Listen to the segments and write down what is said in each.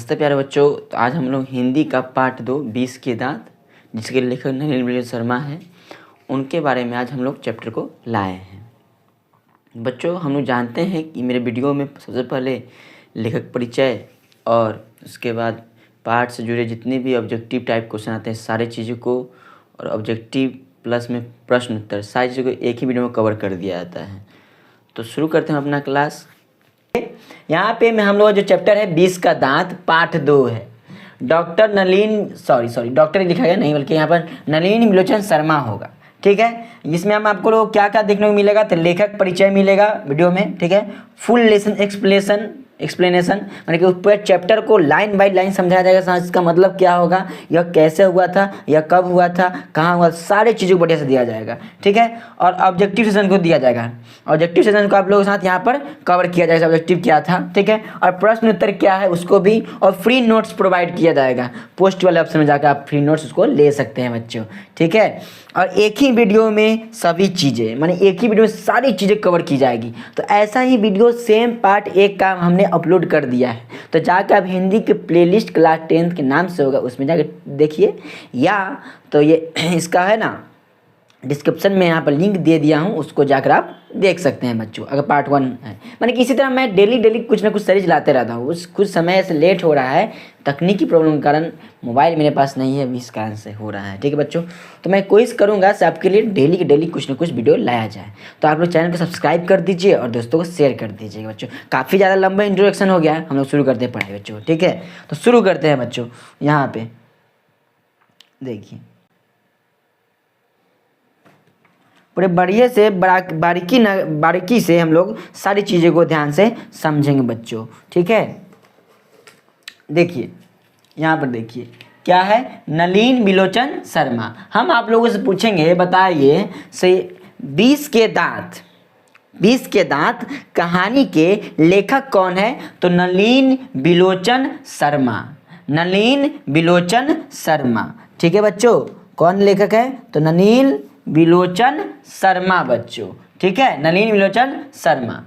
नमस्ते प्यारे बच्चों। तो आज हम लोग हिंदी का पार्ट 2 20 के दांत, जिसके लेखक नलिन शर्मा हैं, उनके बारे में आज हम लोग चैप्टर को लाए हैं। बच्चों, हम लोग जानते हैं कि मेरे वीडियो में सबसे पहले लेखक परिचय और उसके बाद पार्ट से जुड़े जितने भी ऑब्जेक्टिव टाइप क्वेश्चन आते हैं सारी चीज़ों को, और ऑब्जेक्टिव प्लस में प्रश्न उत्तर सारी चीज़ों को एक ही वीडियो में कवर कर दिया जाता है। तो शुरू करते हैं अपना क्लास। यहाँ पे में हम लोग जो चैप्टर है 20 का दांत पार्ट 2 है। डॉक्टर लिखा गया नहीं, बल्कि यहाँ पर नलिन बिलोचन शर्मा होगा। ठीक है, इसमें हम आपको लोग क्या क्या देखने को मिलेगा, तो लेखक परिचय मिलेगा वीडियो में। ठीक है, फुल लेसन एक्सप्लेनेशन माने कि पूरे चैप्टर को लाइन बाय लाइन समझाया जाएगा। इसका मतलब क्या होगा, यह कैसे हुआ था, यह कब हुआ था, कहाँ हुआ, सारी चीज़ों को बढ़िया से दिया जाएगा। ठीक है, और ऑब्जेक्टिव सेशन को दिया जाएगा। ऑब्जेक्टिव सेशन को आप लोगों के साथ यहाँ पर कवर किया जाएगा, ऑब्जेक्टिव क्या था। ठीक है, और प्रश्न उत्तर क्या है उसको भी, और फ्री नोट्स प्रोवाइड किया जाएगा। पोस्ट वाले ऑप्शन में जाकर आप फ्री नोट्स उसको ले सकते हैं बच्चों। ठीक है, और एक ही वीडियो में सभी चीज़ें, माने एक ही वीडियो में सारी चीज़ें कवर की जाएगी। तो ऐसा ही वीडियो सेम पार्ट 1 का हमने अपलोड कर दिया है। तो जाकर आप हिंदी के प्लेलिस्ट क्लास 10 के नाम से होगा, उसमें जाकर देखिए, या तो ये इसका है ना डिस्क्रिप्शन में यहाँ पर लिंक दे दिया हूँ, उसको जाकर आप देख सकते हैं बच्चों, अगर पार्ट 1 है। माने कि इसी तरह मैं डेली कुछ ना कुछ सीरीज लाते रहता हूँ। कुछ समय से लेट हो रहा है, तकनीकी प्रॉब्लम के कारण मोबाइल मेरे पास नहीं है, इस कारण से हो रहा है। ठीक है बच्चों, तो मैं कोशिश करूँगा से आपके लिए डेली कुछ ना कुछ वीडियो लाया जाए। तो आप लोग चैनल को सब्सक्राइब कर दीजिए और दोस्तों को शेयर कर दीजिएगा बच्चों। काफ़ी ज़्यादा लंबा इंट्रोडक्शन हो गया है, हम लोग शुरू करते हैं पढ़ाई बच्चों। ठीक है, तो शुरू करते हैं बच्चों। यहाँ पे देखिए, पूरे बढ़िया से बारीकी से हम लोग सारी चीज़ों को ध्यान से समझेंगे बच्चों। ठीक है, देखिए यहाँ पर देखिए क्या है, नलिन बिलोचन शर्मा। हम आप लोगों से पूछेंगे, बताइए से 20 के दांत कहानी के लेखक कौन है, तो नलिन बिलोचन शर्मा। ठीक है बच्चों, कौन लेखक है, तो नलिन बिलोचन शर्मा बच्चों। ठीक है, नलिन बिलोचन शर्मा।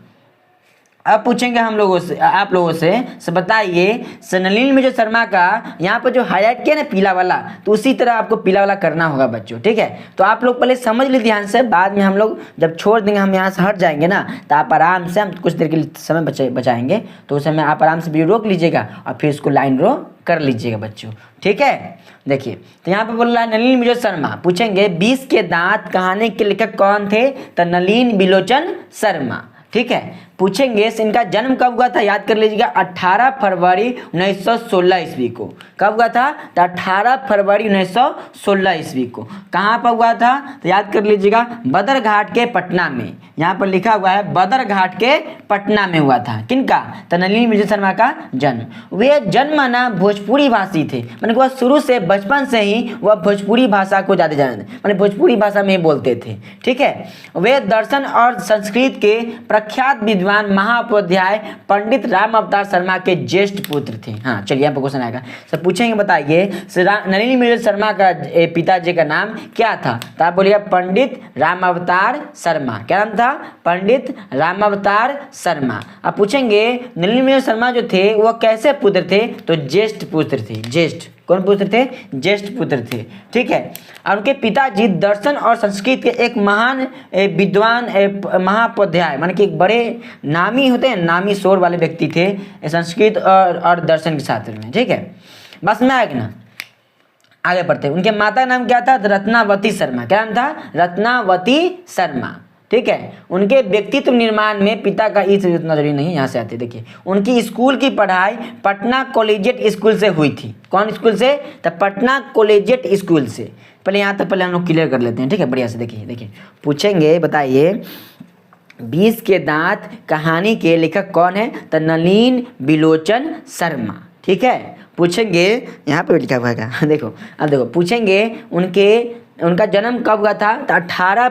अब पूछेंगे हम लोगों से, आप लोगों से बताइए नलिन बिलोचन शर्मा का यहाँ पर जो हाईलाइट किया ना पीला वाला, तो उसी तरह आपको पीला वाला करना होगा बच्चों। ठीक है, तो आप लोग पहले समझ लीजिए ध्यान से, बाद में हम लोग जब छोड़ देंगे, हम यहाँ से हट जाएंगे ना, तो आप आराम से, हम कुछ देर के लिए समय बचाएंगे, तो उस समय आप आराम से वीडियो रोक लीजिएगा और फिर उसको लाइन ड्रॉ कर लीजिएगा बच्चों। ठीक है, देखिए तो यहाँ पे बोल रहा है नलिन बिलोचन शर्मा। पूछेंगे 20 के दांत कहानी के लेखक कौन थे, तो नलिन बिलोचन शर्मा। ठीक है, पूछेंगे इनका जन्म कब हुआ था, याद कर लीजिएगा 18 फरवरी 1916 ईस्वी को। कब हुआ था, तो 18 फरवरी 1916 ईस्वी को। कहाँ पर हुआ था, तो याद कर लीजिएगा बदरघाट के पटना में। यहाँ पर लिखा हुआ है बदरघाट के पटना में हुआ था। किनका, तो नलिन बिलोचन शर्मा का जन्म। वे जन्मना भोजपुरी भाषी थे, मैंने वह शुरू से बचपन से ही वह भोजपुरी भाषा को ज़्यादा जानते, मैंने भोजपुरी भाषा में ही बोलते थे। ठीक है, वे दर्शन और संस्कृत के प्रख्यात विद्वान महाउपाध्याय पंडित राम अवतार शर्मा के ज्येष्ठ पुत्र थे। हाँ चलिए, यहाँ पर क्वेश्चन आएगा, सब पूछेंगे, बताइए नलिन बिलोचन शर्मा का पिताजी का नाम क्या था, तो आप बोलिए पंडित राम अवतार शर्मा। क्या नाम था, पंडित राम अवतार शर्मा। अब पूछेंगे नलिन बिलोचन शर्मा जो थे वह कैसे पुत्र थे, तो ज्येष्ठ पुत्र थे। ज्येष्ठ कौन पुत्र थे, ज्येष्ठ पुत्र थे। ठीक है, और उनके पिताजी दर्शन और संस्कृत के एक महान विद्वान महाउपाध्याय, माने कि एक बड़े नामी होते हैं, नामी शोर वाले व्यक्ति थे संस्कृत और दर्शन के क्षेत्र में। ठीक है, बस में आएगा ना, आगे बढ़ते हैं। उनके माता का नाम क्या था, रत्नावती शर्मा। क्या नाम था, रत्नावती शर्मा। ठीक है, उनके व्यक्तित्व निर्माण में पिता का इतना जरूरी नहीं है, यहाँ से आते देखिए। उनकी स्कूल की पढ़ाई पटना कॉलेजिएट स्कूल से हुई थी। कौन स्कूल से, तो पटना कॉलेजिएट स्कूल से। पहले यहाँ तक पहले हम लोग क्लियर कर लेते हैं। ठीक है, बढ़िया से देखिए पूछेंगे, बताइए 20 के दांत कहानी के लेखक कौन है, तो नलिन बिलोचन शर्मा। ठीक है, पूछेंगे, यहाँ पे लिखा हुआ है देखो, अब देखो पूछेंगे उनका जन्म कब हुआ था, तो 18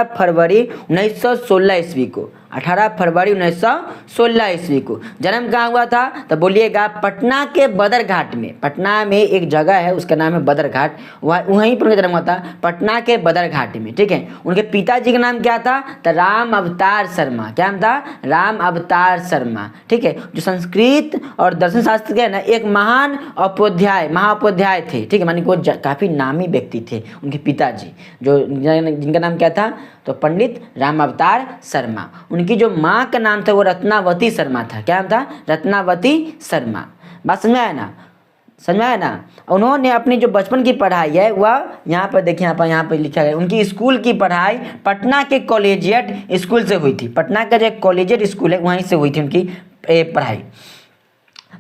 फरवरी 1916 ईस्वी को। 18 फरवरी 1916 ईस्वी को। जन्म कहाँ हुआ था? तो बोलिएगा पटना के बदरघाट में। पटना में एक जगह है उसका नाम है बदरघाट, वहीं पर उनका जन्म हुआ था, पटना के बदरघाट में। ठीक है, उनके पिताजी का नाम क्या था? तो राम अवतार शर्मा। क्या नाम था? राम अवतार शर्मा। ठीक है, जो संस्कृत और दर्शन शास्त्र के ना एक महान महाउपाध्याय थे। ठीक है, मानी वो काफ़ी नामी व्यक्ति थे उनके पिताजी, जो जिनका नाम क्या था? तो पंडित राम अवतार शर्मा। उनकी जो माँ का नाम था वो रत्नावती शर्मा था। क्या नाम था? रत्नावती शर्मा। बात समझ में आया ना? समझ में आया ना? उन्होंने अपनी जो बचपन की पढ़ाई है वह यहाँ पर देखिए, यहाँ पर लिखा है उनकी स्कूल की पढ़ाई पटना के कॉलेजिएट स्कूल से हुई थी। पटना का जो कॉलेजिएट स्कूल है वहीं से हुई थी उनकी पढ़ाई।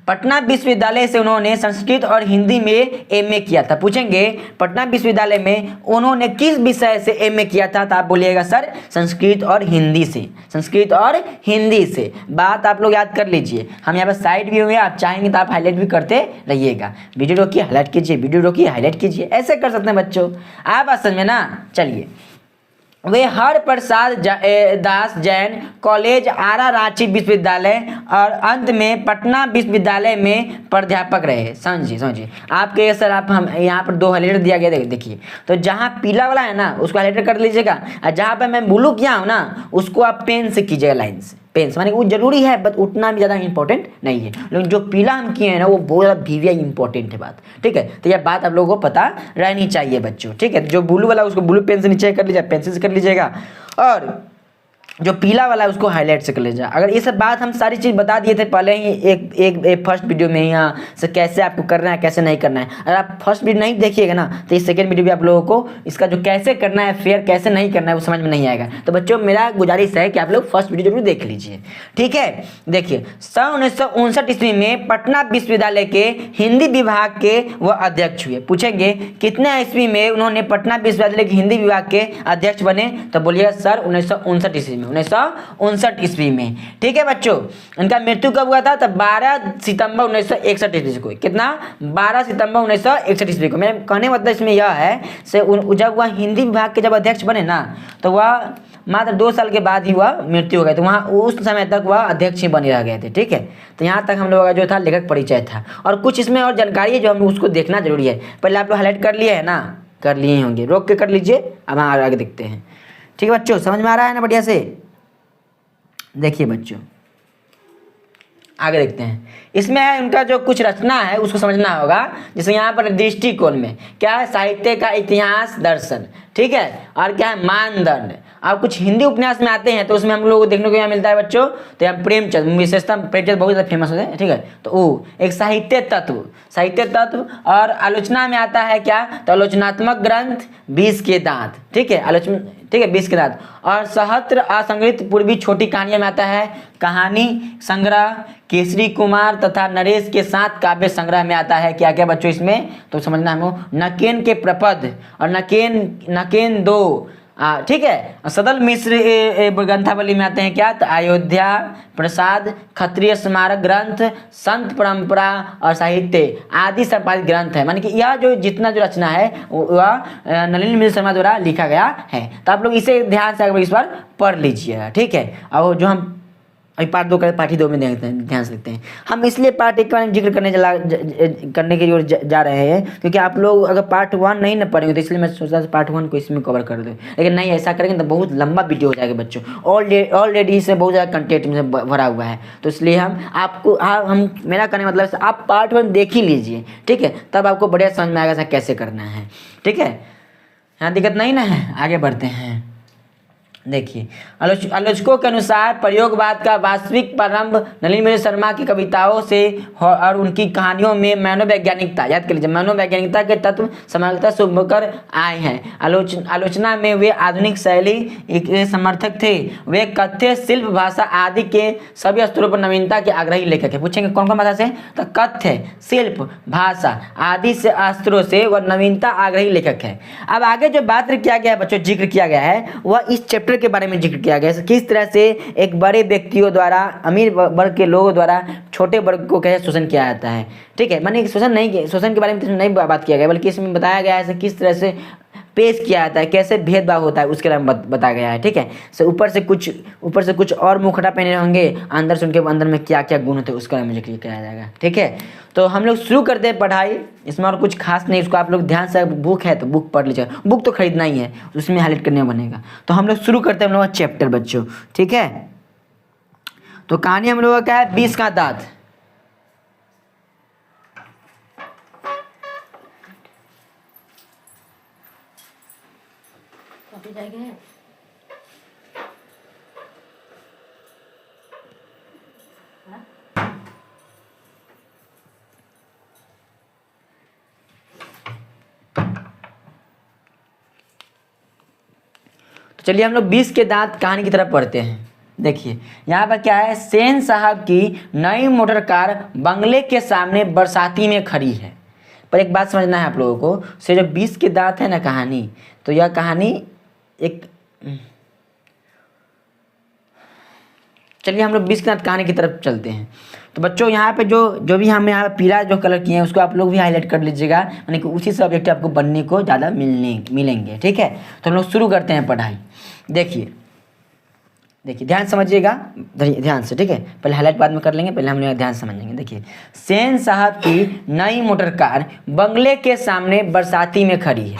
पटना विश्वविद्यालय से उन्होंने संस्कृत और हिंदी में एमए किया था। पूछेंगे पटना विश्वविद्यालय में उन्होंने किस विषय से एमए किया था? तो आप बोलिएगा सर संस्कृत और हिंदी से। संस्कृत और हिंदी से। बात आप लोग याद कर लीजिए। हम यहाँ पर साइड भी हुए, आप चाहेंगे तो आप हाईलाइट भी करते रहिएगा। वीडियो रोकिए हाईलाइट कीजिए, वीडियो रोकिए हाईलाइट कीजिए, ऐसे कर सकते हैं बच्चों। आप बात समझ में ना? चलिए, वे हर प्रसाद दास जैन कॉलेज, आरा रांची विश्वविद्यालय और अंत में पटना विश्वविद्यालय में प्राध्यापक रहे। समझिए आपके सर, आप हम यहाँ पर 2 हाईलाइटर दिया गया देखिए, तो जहाँ पीला वाला है ना उसको हाईलाइटर कर लीजिएगा, और जहाँ पर मैं ब्लू किया हूँ ना उसको आप पेन से कीजिएगा, लाइन से। पेन से माने वो जरूरी है बट उतना भी ज़्यादा इंपॉर्टेंट नहीं है, लेकिन जो पीला हम किए हैं ना वो बहुत ज़्यादा वीवी इंपॉर्टेंट है बात। ठीक है, तो यह बात आप लोगों को पता रहनी चाहिए बच्चों। ठीक है, जो ब्लू वाला उसको ब्लू पेन से नीचे कर लीजिएगा, पेंसिल से कर लीजिएगा, और जो पीला वाला है उसको हाईलाइट से कर लीजिएगा। अगर ये सब बात हम सारी चीज़ बता दिए थे पहले ही एक फर्स्ट वीडियो में, यहाँ से कैसे आपको करना है कैसे नहीं करना है। अगर आप फर्स्ट वीडियो नहीं देखिएगा ना तो इस सेकंड वीडियो भी आप लोगों को इसका जो कैसे करना है फेयर कैसे नहीं करना है वो समझ में नहीं आएगा। तो बच्चों मेरा गुजारिश है कि आप लोग फर्स्ट वीडियो जरूर देख लीजिए। ठीक है, देखिए सन 1959 ईस्वी में पटना विश्वविद्यालय के हिंदी विभाग के वह अध्यक्ष हुए। पूछेंगे कितने ईस्वी में उन्होंने पटना विश्वविद्यालय के हिंदी विभाग के अध्यक्ष बने? तो बोलिए सर 1959 ईस्वी में। 1959 ईस्वी में। ठीक है बच्चों, उनका मृत्यु कब हुआ था? तो 12 सितंबर 1961 ईस्वी को। कितना? 12 सितंबर 1961 ईस्वी को। मेरे कहने मतलब इसमें यह है से जब वह हिंदी विभाग के जब अध्यक्ष बने ना तो वह मात्र 2 साल के बाद ही वह मृत्यु हो गई, तो वहाँ उस समय तक वह अध्यक्ष ही बने रह गए थे। ठीक है, तो यहाँ तक हम लोगों का जो था लेखक परिचय था, और कुछ इसमें और जानकारी है जो हम उसको देखना जरूरी है। पहले आप लोग हाईलाइट कर लिए है ना? कर लिए होंगे, रोक के कर लीजिए। अब हम आगे देखते हैं। ठीक है बच्चों, समझ में आ रहा है ना बढ़िया से? देखिए बच्चों आगे देखते हैं। इसमें उनका जो कुछ रचना है उसको समझना होगा। जैसे यहाँ पर दृष्टिकोण में क्या है? साहित्य का इतिहास दर्शन। ठीक है, और क्या है? मानदंड। और कुछ हिंदी उपन्यास में आते हैं तो उसमें हम लोग को देखने को यहाँ मिलता है बच्चों, तो यहाँ प्रेमचंद, विशेषता प्रेमचंद बहुत ज़्यादा फेमस होते हैं। ठीक है, तो वो एक साहित्य तत्व। और आलोचना में आता है क्या? तो आलोचनात्मक ग्रंथ 20 के दांत। ठीक है, आलोचना, ठीक है 20 के दांत। और सहस्त्र असंग्रहित पूर्वी छोटी कहानियां में आता है कहानी संग्रह केसरी कुमार तथा नरेश के साथ काव्य संग्रह में आता है क्या क्या बच्चों इसमें? तो समझना है नकेन के प्रपद और नकेन 2। ठीक है, सदल मिश्र ग्रंथावली में आते हैं क्या? तो अयोध्या प्रसाद, क्षत्रिय स्मारक ग्रंथ, संत परंपरा और साहित्य आदि संपादित ग्रंथ है। माने कि यह जो जितना जो रचना है वह नलिन मिश्र शर्मा द्वारा लिखा गया है। तो आप लोग इसे ध्यान से इस बार पढ़ लीजिएगा। ठीक है, और जो हम अभी पार्ट 2 पार्ट 2 में ध्यान से देखते हैं। हम इसलिए पार्ट 1 का जिक्र करने की ओर जा रहे हैं क्योंकि आप लोग अगर पार्ट 1 नहीं ना पढ़ेंगे तो इसलिए मैं सोचा पार्ट 1 को इसमें कवर कर दूँ, लेकिन नहीं ऐसा करेंगे तो बहुत लंबा वीडियो हो जाएगा बच्चों। ऑलरेडी इसमें बहुत ज़्यादा कंटेंट में भरा हुआ है, तो इसलिए हम मेरा कहने मतलब से आप पार्ट 1 देख ही लीजिए। ठीक है, तब आपको बढ़िया समझ में आएगा कैसे करना है। ठीक है, यहाँ दिक्कत नहीं ना है? आगे बढ़ते हैं। देखिए आलोचकों के अनुसार प्रयोगवाद का वास्तविक प्रारंभ नलिन मिश्र शर्मा की कविताओं से और उनकी कहानियों में मनोवैज्ञानिकता, याद कर लीजिए, मनोवैज्ञानिकता के तत्व समग्रता से उभर आए हैं। आलोचना में वे आधुनिक शैली के समर्थक थे। वे कथ्य शिल्प भाषा आदि के सभी स्तरों पर नवीनता के आग्रही लेखक है। पूछेंगे कौन कौन भाषा से? तो कथ्य शिल्प भाषा आदि से स्तरों से वह नवीनता आग्रही लेखक है। अब आगे जो बात किया गया है बच्चों, जिक्र किया गया है वह इस चैप्टर के बारे में जिक्र किया गया है। किस तरह से एक बड़े व्यक्तियों द्वारा, अमीर वर्ग के लोगों द्वारा छोटे वर्ग को कैसे शोषण किया जाता है। ठीक है, माने शोषण के बारे में तो नहीं बात किया गया, बल्कि इसमें बताया गया है किस तरह से पेश किया जाता है, कैसे भेदभाव होता है उसके बारे में बताया गया है। ठीक है, सो ऊपर से कुछ और मुखड़ा पहने होंगे, अंदर से उनके अंदर में क्या क्या गुण होते हैं उसके बारे में मुझे क्लियर कराया जाएगा। ठीक है, तो हम लोग शुरू करते हैं पढ़ाई। इसमें और कुछ खास नहीं, उसको आप लोग ध्यान से, बुक है तो बुक पढ़ लीजिएगा, बुक तो खरीदना ही है, उसमें हाईलाइट करने बनेगा। तो हम लोग शुरू करते हैं हम लोग का चैप्टर बच्चों। ठीक है, तो कहानी हम लोग का क्या है, 20 का दांत। तो चलिए हम लोग 20 के दांत कहानी की तरफ पढ़ते हैं। देखिए यहाँ पर क्या है, सेन साहब की नई मोटर कार बंगले के सामने बरसाती में खड़ी है। पर एक बात समझना है आप लोगों को, से जो 20 के दांत है ना कहानी, तो यह कहानी एक, चलिए हम लोग 20 के दांत कहानी की तरफ चलते हैं। तो बच्चों यहाँ पे जो भी हम यहाँ पीला जो कलर किए हैं उसको आप लोग भी हाईलाइट कर लीजिएगा, यानी कि उसी से ऑब्जेक्टिव आपको बनने को ज़्यादा मिलेंगे। ठीक है, तो हम लोग शुरू करते हैं पढ़ाई। देखिए ध्यान समझिएगा, ध्यान से। ठीक है, पहले हाईलाइट बाद में कर लेंगे, पहले हम लोग ध्यान समझेंगे। देखिए, सेन साहब की नई मोटर कार बंगले के सामने बरसाती में खड़ी है।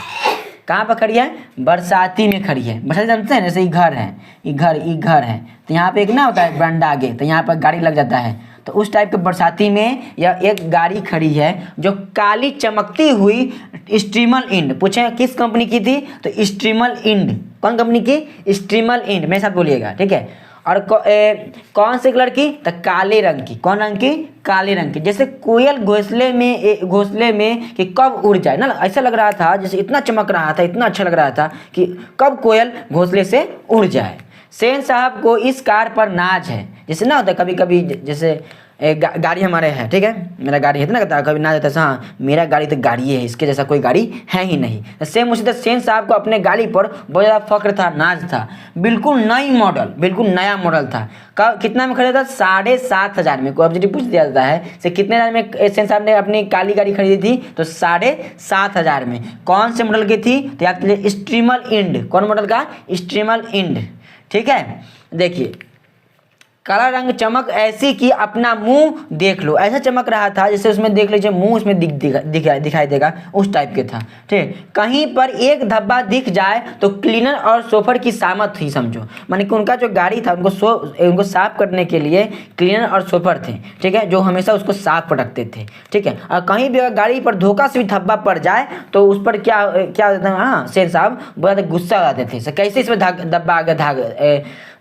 कहाँ पर खड़ी है, बरसाती में खड़ी है। बरसाती जानते हैं, जैसे ये घर है, ये घर है, तो यहाँ पे एक ना होता है बरामदा आगे, तो यहाँ पर गाड़ी लग जाता है, तो उस टाइप के बरसाती में यह एक गाड़ी खड़ी है जो काली चमकती हुई स्ट्रीमल इंड, पूछे किस कंपनी की थी, तो स्ट्रीमल इंड। कौन कंपनी की, स्ट्रीमल इंड, मेरे साथ बोलिएगा। ठीक है, और कौन से कलर की, तो काले रंग की। कौन रंग की, काले रंग की। जैसे कोयल घोंसले में कि कब उड़ जाए ना, ऐसा लग रहा था, जैसे इतना चमक रहा था, इतना अच्छा लग रहा था कि कब कोयल घोंसले से उड़ जाए। सेन साहब को इस कार पर नाज है। जैसे ना होता है कभी कभी, जैसे गाड़ी हमारे है, ठीक है, मेरा गाड़ी है ना, कहता कभी ना जाता है, हाँ मेरा गाड़ी तो गाड़ी है, इसके जैसा कोई गाड़ी है ही नहीं। सेम उसी तरह सेन साहब को अपने गाड़ी पर बहुत ज़्यादा फख्र था, नाज था। बिल्कुल नई मॉडल, बिल्कुल नया मॉडल था। कितना में खरीदा था, 7,500 में। कोई ऑब्जेक्टिव पूछ दिया जाता है से कितने हज़ार में सेन साहब ने अपनी काली गाड़ी खरीदी थी, तो 7,500 में। कौन से मॉडल की थी, तो याद कीजिए स्ट्रीमल इंड। कौन मॉडल का, स्ट्रीमल इंड। ठीक है, देखिए काला रंग चमक ऐसी कि अपना मुंह देख लो, ऐसा चमक रहा था जैसे उसमें देख लीजिए मुंह उसमें दिखाई देगा, उस टाइप के था। ठीक है, कहीं पर एक धब्बा दिख जाए तो क्लीनर और सोफर की शामत थी, समझो। माने कि उनका जो गाड़ी था उनको साफ करने के लिए क्लीनर और सोफर थे। ठीक है, जो हमेशा उसको साफ रखते थे। ठीक है, और कहीं भी अगर गाड़ी पर धोखा से भी धब्बा पड़ जाए तो उस पर क्या होता है, हाँ सेन साहब बहुत गुस्सा हो जाते थे, कैसे इसमें धब्बा आगे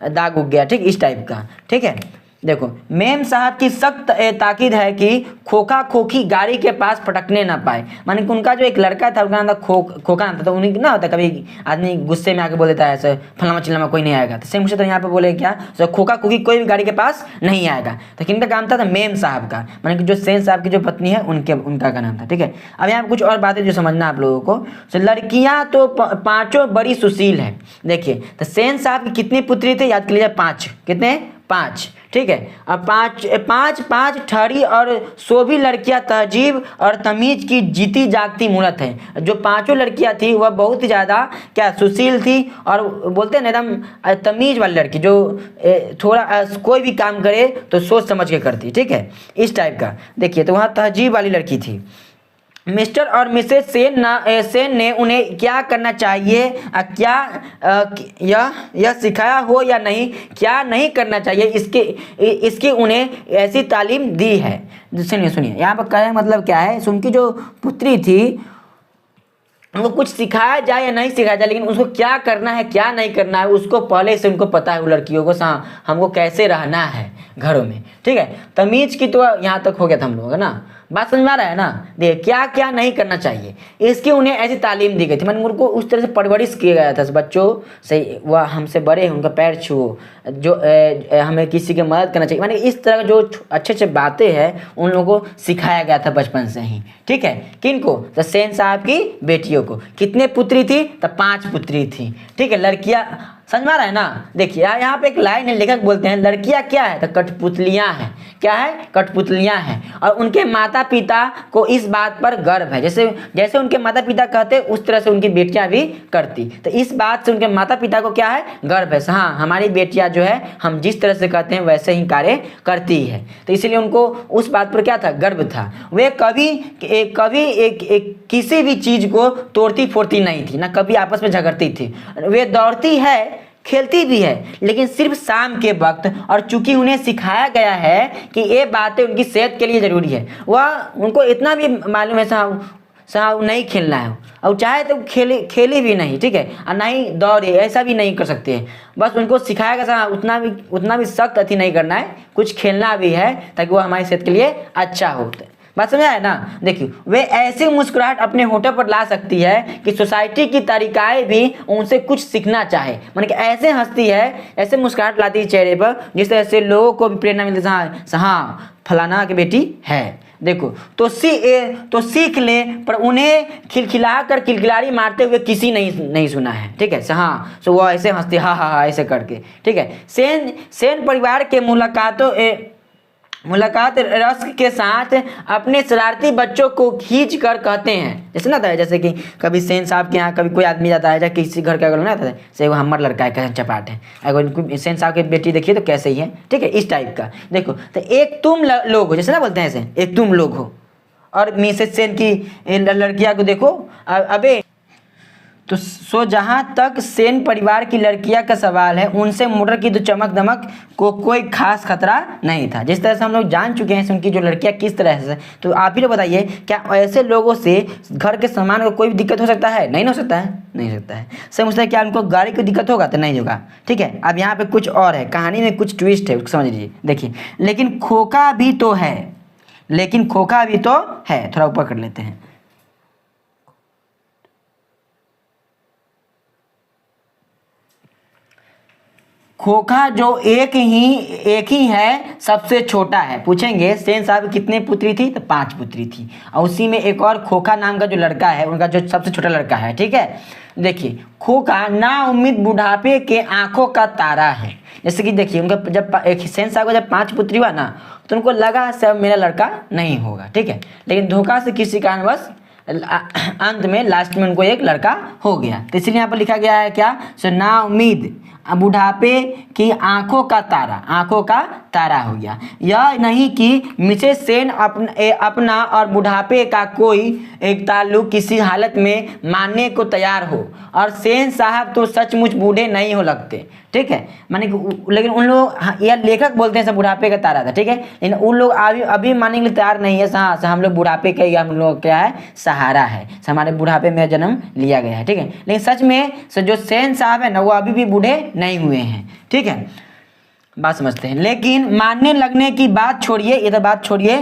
दाग उग गया। ठीक, इस टाइप का। ठीक है, देखो मेम साहब की सख्त ताकीद है कि खोखा खोखी गाड़ी के पास पटकने ना पाए। माने कि उनका जो एक लड़का था उनका नाम था खोखा नाम था, तो उन्हें ना होता कभी आदमी गुस्से में आके बोल देता है ऐसे फलाना चिल्लामा कोई नहीं आएगा, तो सेम उसी तरह यहाँ पे बोले क्या, तो खोखा खोखी कोई भी गाड़ी के पास नहीं आएगा। तो किनका काम था, मेम साहब का, माने कि जो सेन साहब की जो पत्नी है उनका नाम था। ठीक है, अब यहाँ पे कुछ और बातें जो समझना आप लोगों को। तो लड़कियाँ तो 5 बड़ी सुशील है। देखिए, तो सेन साहब की कितनी पुत्री थे, याद कर लीजिए 5। कितने, 5। ठीक है, अब पाँच ठहरी और सोभी लड़कियां तहजीब और तमीज की जीती जागती मूरत है। जो 5 लड़कियां थी वह बहुत ही ज़्यादा क्या सुशील थी, और बोलते हैं ना एकदम तमीज वाली लड़की, जो थोड़ा कोई भी काम करे तो सोच समझ के करती। ठीक है, इस टाइप का। देखिए, तो वहाँ तहजीब वाली लड़की थी। मिस्टर और मिसेस सेन ने उन्हें क्या करना चाहिए, यह सिखाया हो या नहीं, क्या नहीं करना चाहिए, इसकी उन्हें ऐसी तालीम दी है। सुनिए यहाँ पर कहने मतलब क्या है, उनकी जो पुत्री थी उनको कुछ सिखाया जाए या नहीं सिखाया जाए, लेकिन उसको क्या करना है क्या नहीं करना है उसको पहले से उनको पता है। वो लड़कियों को हमको कैसे रहना है घरों में। ठीक है, तमीज की तो यहाँ तक हो गया था हम लोगों का ना, बात समझ में आ रहा है ना। देखिए क्या क्या नहीं करना चाहिए, इसकी उन्हें ऐसी तालीम दी गई थी। मैंने उनको उस तरह से परवरिश किया गया था बच्चों से, वह हमसे बड़े हैं उनका पैर छुओ, जो हमें किसी की मदद करना चाहिए, माने इस तरह जो अच्छे अच्छे बातें हैं उन लोगों को सिखाया गया था बचपन से ही। ठीक है, किनको, तो सेन साहब की बेटियों को। कितने पुत्री थी, तो 5 पुत्री थी। ठीक है, लड़कियाँ समझ में आ रहा है ना। देखिए यहाँ पे एक लाइन है, लेखक बोलते हैं लड़कियां क्या है तो कठपुतलियां हैं। क्या है? कठपुतलियां हैं। और उनके माता पिता को इस बात पर गर्व है, जैसे जैसे उनके माता पिता कहते उस तरह से उनकी बेटियां भी करती। तो इस बात से उनके माता पिता को क्या है? गर्व है। हाँ, हमारी बेटियां जो है हम जिस तरह से कहते हैं वैसे ही कार्य करती है। तो इसलिए उनको उस बात पर क्या था? गर्व था। वे कभी किसी भी चीज को तोड़ती फोड़ती नहीं थी, ना कभी आपस में झगड़ती थी। वे दौड़ती है, खेलती भी है, लेकिन सिर्फ शाम के वक्त। और चूंकि उन्हें सिखाया गया है कि ये बातें उनकी सेहत के लिए जरूरी है, वह उनको इतना भी मालूम है साहब नहीं खेलना है, और चाहे तो खेले भी नहीं, ठीक है, और ना ही दौड़े, ऐसा भी नहीं कर सकते हैं। बस उनको सिखाया गया उतना भी सख्त अति नहीं करना है, कुछ खेलना भी है ताकि वो हमारी सेहत के लिए अच्छा हो। बात समझ आया ना। देखिए वे ऐसी मुस्कुराहट अपने होठों पर ला सकती है कि सोसाइटी की तरीकाएं भी उनसे कुछ सीखना चाहे। माने कि ऐसे हंसती है, ऐसे मुस्कुराहट लाती है चेहरे पर, जिस तरह से लोगों को भी प्रेरणा मिलती है। हाँ फलाना की बेटी है, देखो तो सीख ले। पर उन्हें खिलखिलारी मारते हुए किसी नहीं सुना है, ठीक है। हाँ, सो वो ऐसे हंसती हाँ ऐसे करके, ठीक है। सेन परिवार के मुलाकात रस्क के साथ अपने शरारती बच्चों को खींच कर कहते हैं, जैसे ना था, जैसे कि कभी सेन साहब के यहाँ कभी कोई आदमी जाता है, या किसी घर का ना था, से वो हमारा लड़का है कैसे चपाट है, अगर सेन साहब की बेटी देखिए तो कैसे ही है, ठीक है, इस टाइप का। देखो तो एक तुम लोग हो, जैसे ना बोलते हैं ऐसे, एक तुम लोग हो। और मिसेस सेन की लड़कियां को देखो, अबे तो जहाँ तक सेन परिवार की लड़कियां का सवाल है, उनसे मोटर की तो चमक दमक को कोई खास खतरा नहीं था। जिस तरह से हम लोग जान चुके हैं उनकी जो लड़कियां किस तरह से, तो आप ही लोग बताइए क्या ऐसे लोगों से घर के सामान को कोई भी दिक्कत हो सकता है? नहीं हो सकता है, नहीं हो सकता है। समझता है क्या उनको गाड़ी की दिक्कत होगा? तो नहीं होगा, ठीक है। अब यहाँ पे कुछ और है, कहानी में कुछ ट्विस्ट है, समझ लीजिए। देखिए लेकिन खोखा भी तो है, थोड़ा ऊपर कर लेते हैं। खोखा जो एक ही है, सबसे छोटा है। पूछेंगे सेन साहब कितने पुत्री थी? तो 5 पुत्री थी, और उसी में एक और खोखा नाम का जो लड़का है, उनका जो सबसे छोटा लड़का है, ठीक है। देखिए खोखा ना उम्मीद बुढ़ापे के आंखों का तारा है। जैसे कि देखिए उनका जब सेन साहब का जब 5 पुत्री हुआ ना, तो उनको लगा सब मेरा लड़का नहीं होगा, ठीक है। लेकिन धोखा से किसी कारणवश अंत में लास्ट में उनको एक लड़का हो गया। तो इसलिए यहाँ पर लिखा गया है क्या? सो ना उम्मीद बुढ़ापे की आंखों का तारा हो गया। यह नहीं कि मिसेस सेन अपना और बुढ़ापे का कोई एक ताल्लुक किसी हालत में मानने को तैयार हो, और सेन साहब तो सचमुच बूढ़े नहीं हो लगते, ठीक है। माने लेकिन उन लोग, यह लेखक बोलते हैं सब बुढ़ापे का तारा था, ठीक है, लेकिन उन लोग अभी मानने के लिए तैयार नहीं है। हाँ, हम लोग बुढ़ापे का, हम लोग क्या है, सहारा है, हमारे बुढ़ापे में जन्म लिया गया है, ठीक है। लेकिन सच में जो सेन साहब है ना, वो अभी भी बूढ़े नहीं हुए हैं, ठीक है। बात समझते हैं। लेकिन मानने लगने की बात छोड़िए, ये तो बात छोड़िए,